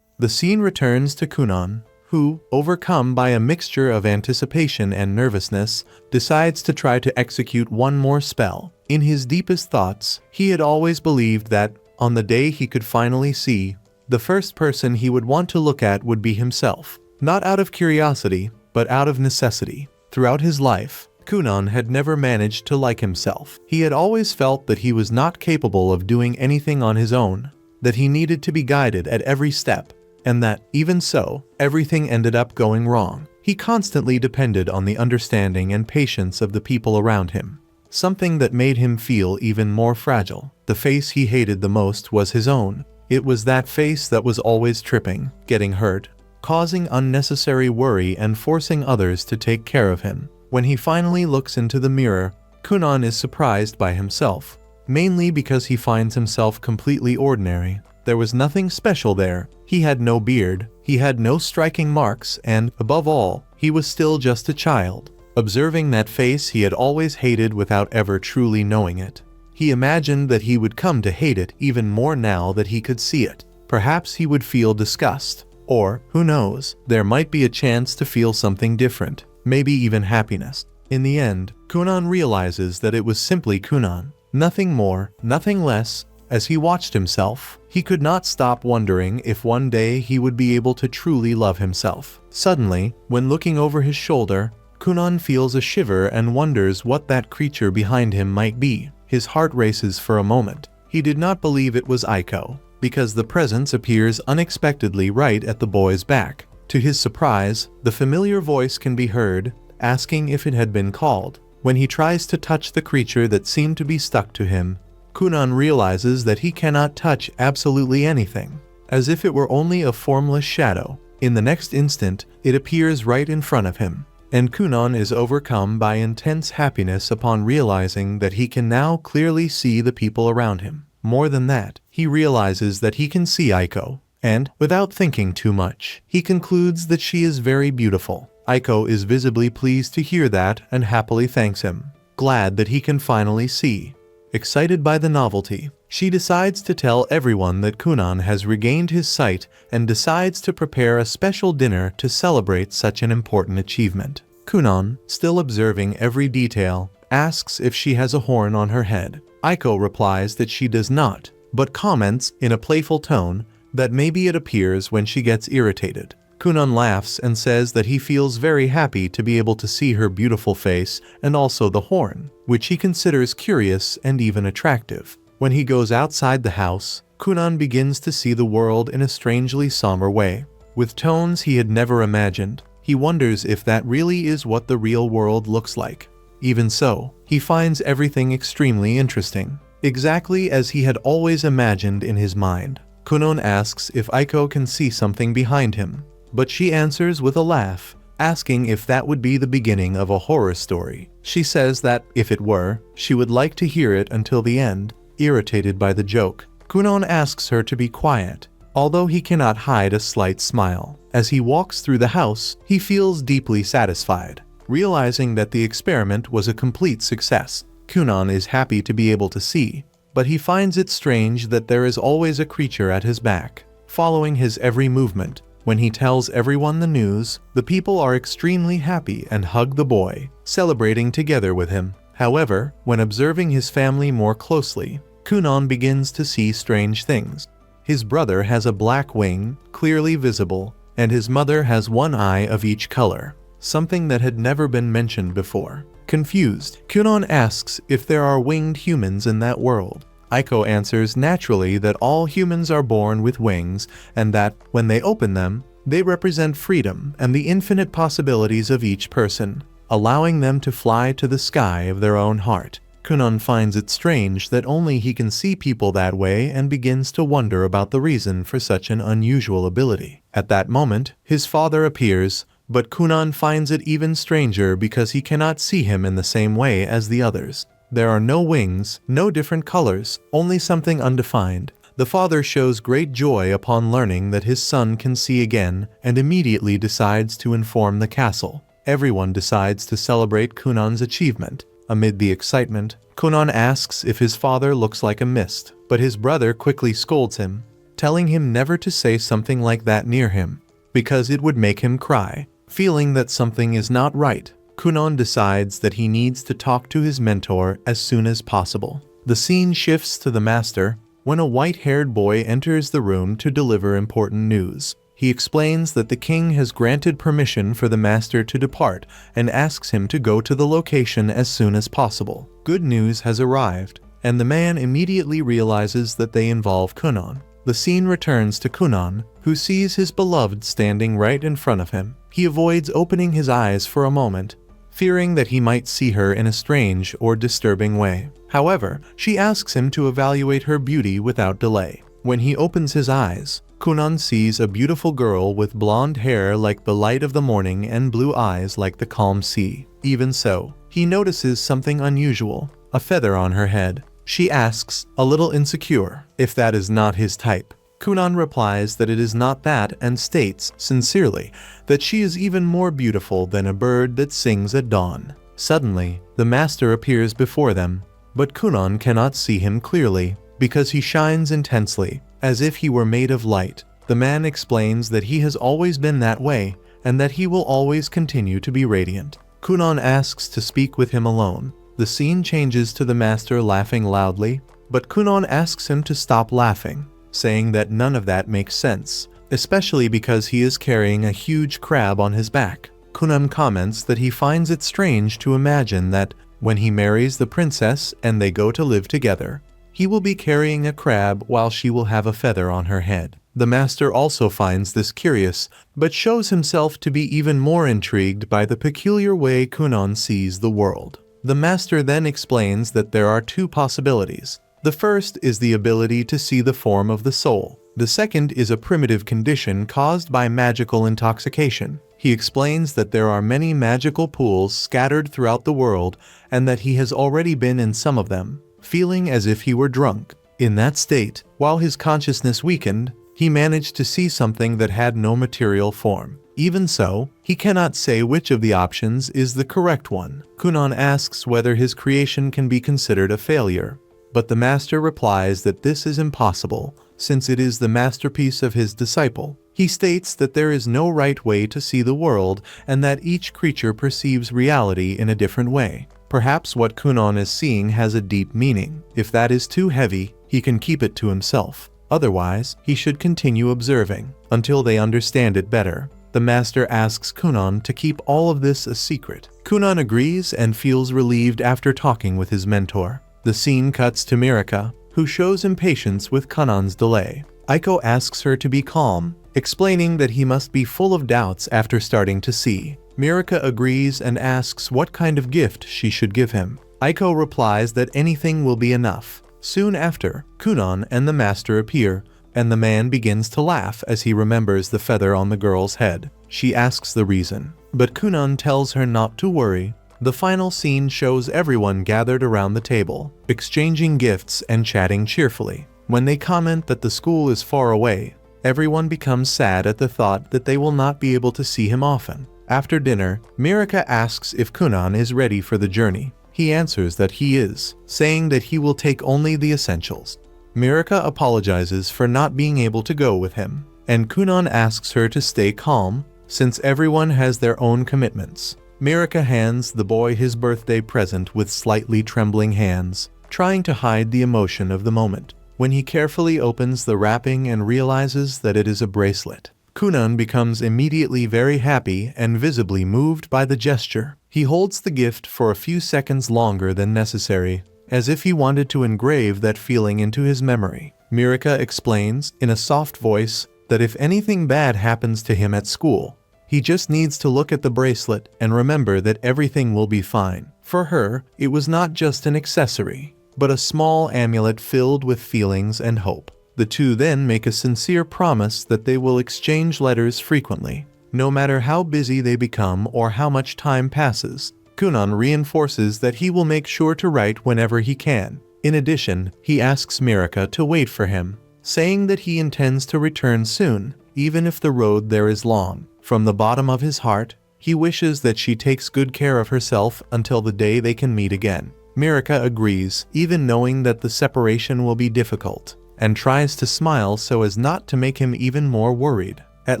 The scene returns to Kunon, who, overcome by a mixture of anticipation and nervousness, decides to try to execute one more spell. In his deepest thoughts, he had always believed that, on the day he could finally see, the first person he would want to look at would be himself. Not out of curiosity, but out of necessity. Throughout his life, Kunon had never managed to like himself. He had always felt that he was not capable of doing anything on his own, that he needed to be guided at every step, and that, even so, everything ended up going wrong. He constantly depended on the understanding and patience of the people around him. something that made him feel even more fragile. The face he hated the most was his own. It was that face that was always tripping, getting hurt, causing unnecessary worry and forcing others to take care of him. When he finally looks into the mirror, Kunon is surprised by himself, mainly because he finds himself completely ordinary. There was nothing special there. He had no beard, he had no striking marks, and, above all, he was still just a child. Observing that face he had always hated without ever truly knowing it, he imagined that he would come to hate it even more now that he could see it. Perhaps he would feel disgust, or, who knows, there might be a chance to feel something different, maybe even happiness. In the end, Kunon realizes that it was simply Kunon, nothing more, nothing less. As he watched himself, he could not stop wondering if one day he would be able to truly love himself. Suddenly, when looking over his shoulder, Kunon feels a shiver and wonders what that creature behind him might be. His heart races for a moment. He did not believe it was Aiko, because the presence appears unexpectedly right at the boy's back. To his surprise, the familiar voice can be heard, asking if it had been called. When he tries to touch the creature that seemed to be stuck to him, Kunon realizes that he cannot touch absolutely anything, as if it were only a formless shadow. In the next instant, it appears right in front of him, and Kunon is overcome by intense happiness upon realizing that he can now clearly see the people around him. More than that, he realizes that he can see Aiko, and, without thinking too much, he concludes that she is very beautiful. Aiko is visibly pleased to hear that and happily thanks him, glad that he can finally see. Excited by the novelty, she decides to tell everyone that Kunon has regained his sight and decides to prepare a special dinner to celebrate such an important achievement. Kunon, still observing every detail, asks if she has a horn on her head. Aiko replies that she does not, but comments, in a playful tone, that maybe it appears when she gets irritated. Kunon laughs and says that he feels very happy to be able to see her beautiful face and also the horn, which he considers curious and even attractive. When he goes outside the house, Kunon begins to see the world in a strangely somber way. With tones he had never imagined, he wonders if that really is what the real world looks like. Even so, he finds everything extremely interesting, exactly as he had always imagined in his mind. Kunon asks if Aiko can see something behind him, but she answers with a laugh, asking if that would be the beginning of a horror story. She says that, if it were, she would like to hear it until the end. Irritated by the joke, Kunon asks her to be quiet, although he cannot hide a slight smile. As he walks through the house, he feels deeply satisfied, realizing that the experiment was a complete success. Kunon is happy to be able to see, but he finds it strange that there is always a creature at his back, following his every movement. When he tells everyone the news, the people are extremely happy and hug the boy, celebrating together with him. However, when observing his family more closely, Kunon begins to see strange things. His brother has a black wing, clearly visible, and his mother has one eye of each color, something that had never been mentioned before. Confused, Kunon asks if there are winged humans in that world. Aiko answers naturally that all humans are born with wings and that, when they open them, they represent freedom and the infinite possibilities of each person, allowing them to fly to the sky of their own heart. Kunon finds it strange that only he can see people that way and begins to wonder about the reason for such an unusual ability. At that moment, his father appears, but Kunon finds it even stranger because he cannot see him in the same way as the others. There are no wings, no different colors, only something undefined. The father shows great joy upon learning that his son can see again and immediately decides to inform the castle. Everyone decides to celebrate Kunon's achievement. Amid the excitement, Kunon asks if his father looks like a mist, but his brother quickly scolds him, telling him never to say something like that near him, because it would make him cry. Feeling that something is not right, Kunon decides that he needs to talk to his mentor as soon as possible. The scene shifts to the master when a white-haired boy enters the room to deliver important news. He explains that the king has granted permission for the master to depart and asks him to go to the location as soon as possible. Good news has arrived, and the man immediately realizes that they involve Kunon. The scene returns to Kunon, who sees his beloved standing right in front of him. He avoids opening his eyes for a moment, fearing that he might see her in a strange or disturbing way. However, she asks him to evaluate her beauty without delay. When he opens his eyes, Kunon sees a beautiful girl with blonde hair like the light of the morning and blue eyes like the calm sea. Even so, he notices something unusual, a feather on her head. She asks, a little insecure, if that is not his type. Kunon replies that it is not that and states, sincerely, that she is even more beautiful than a bird that sings at dawn. Suddenly, the master appears before them, but Kunon cannot see him clearly, because he shines intensely, as if he were made of light. The man explains that he has always been that way, and that he will always continue to be radiant. Kunon asks to speak with him alone. The scene changes to the master laughing loudly, but Kunon asks him to stop laughing, saying that none of that makes sense, especially because he is carrying a huge crab on his back. Kunon comments that he finds it strange to imagine that, when he marries the princess and they go to live together, he will be carrying a crab while she will have a feather on her head. The master also finds this curious, but shows himself to be even more intrigued by the peculiar way Kunon sees the world. The master then explains that there are two possibilities. The first is the ability to see the form of the soul. The second is a primitive condition caused by magical intoxication. He explains that there are many magical pools scattered throughout the world and that he has already been in some of them, feeling as if he were drunk. In that state, while his consciousness weakened, he managed to see something that had no material form. Even so, he cannot say which of the options is the correct one. Kunon asks whether his creation can be considered a failure, but the master replies that this is impossible, since it is the masterpiece of his disciple. He states that there is no right way to see the world and that each creature perceives reality in a different way. Perhaps what Kunon is seeing has a deep meaning. If that is too heavy, he can keep it to himself. Otherwise, he should continue observing until they understand it better. The master asks Kunon to keep all of this a secret. Kunon agrees and feels relieved after talking with his mentor. The scene cuts to Mirika, who shows impatience with Kunon's delay. Aiko asks her to be calm, explaining that he must be full of doubts after starting to see. Mirika agrees and asks what kind of gift she should give him. Aiko replies that anything will be enough. Soon after, Kunon and the master appear, and the man begins to laugh as he remembers the feather on the girl's head. She asks the reason, but Kunon tells her not to worry. The final scene shows everyone gathered around the table, exchanging gifts and chatting cheerfully. When they comment that the school is far away, everyone becomes sad at the thought that they will not be able to see him often. After dinner, Mirika asks if Kunon is ready for the journey. He answers that he is, saying that he will take only the essentials. Mirika apologizes for not being able to go with him, and Kunon asks her to stay calm, since everyone has their own commitments. Mirika hands the boy his birthday present with slightly trembling hands, trying to hide the emotion of the moment. When he carefully opens the wrapping and realizes that it is a bracelet, Kunon becomes immediately very happy and visibly moved by the gesture. He holds the gift for a few seconds longer than necessary, as if he wanted to engrave that feeling into his memory. Mirika explains, in a soft voice, that if anything bad happens to him at school, he just needs to look at the bracelet and remember that everything will be fine. For her, it was not just an accessory, but a small amulet filled with feelings and hope. The two then make a sincere promise that they will exchange letters frequently, no matter how busy they become or how much time passes. Kunon reinforces that he will make sure to write whenever he can. In addition, he asks Mirika to wait for him, saying that he intends to return soon, even if the road there is long. From the bottom of his heart, he wishes that she takes good care of herself until the day they can meet again. Mirika agrees, even knowing that the separation will be difficult, and tries to smile so as not to make him even more worried. At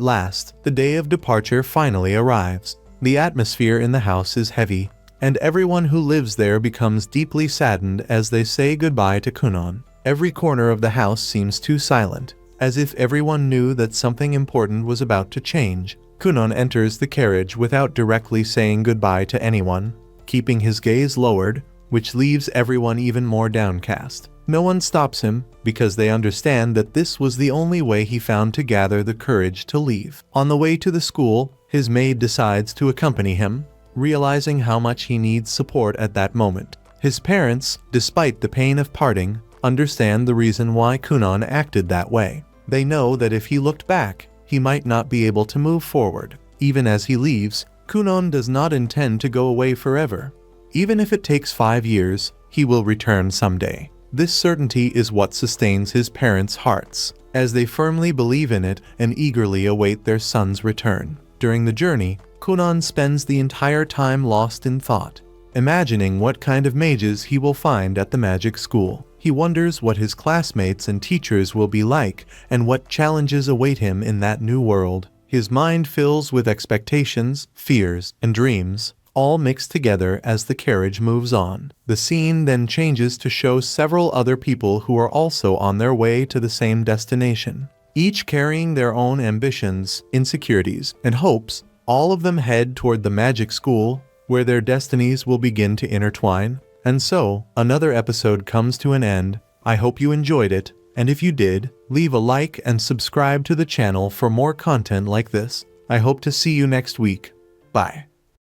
last, the day of departure finally arrives. The atmosphere in the house is heavy, and everyone who lives there becomes deeply saddened as they say goodbye to Kunon. Every corner of the house seems too silent, as if everyone knew that something important was about to change. Kunon enters the carriage without directly saying goodbye to anyone, keeping his gaze lowered, which leaves everyone even more downcast. No one stops him, because they understand that this was the only way he found to gather the courage to leave. On the way to the school, his maid decides to accompany him, realizing how much he needs support at that moment. His parents, despite the pain of parting, understand the reason why Kunon acted that way. They know that if he looked back, he might not be able to move forward. Even as he leaves, Kunon does not intend to go away forever. Even if it takes 5 years, he will return someday. This certainty is what sustains his parents' hearts, as they firmly believe in it and eagerly await their son's return. During the journey, Kunon spends the entire time lost in thought, imagining what kind of mages he will find at the magic school. He wonders what his classmates and teachers will be like and what challenges await him in that new world. His mind fills with expectations, fears, and dreams, all mixed together as the carriage moves on. The scene then changes to show several other people who are also on their way to the same destination. Each carrying their own ambitions, insecurities, and hopes. All of them head toward the magic school, where their destinies will begin to intertwine. And so, another episode comes to an end. I hope you enjoyed it, and if you did, leave a like and subscribe to the channel for more content like this. I hope to see you next week. Bye.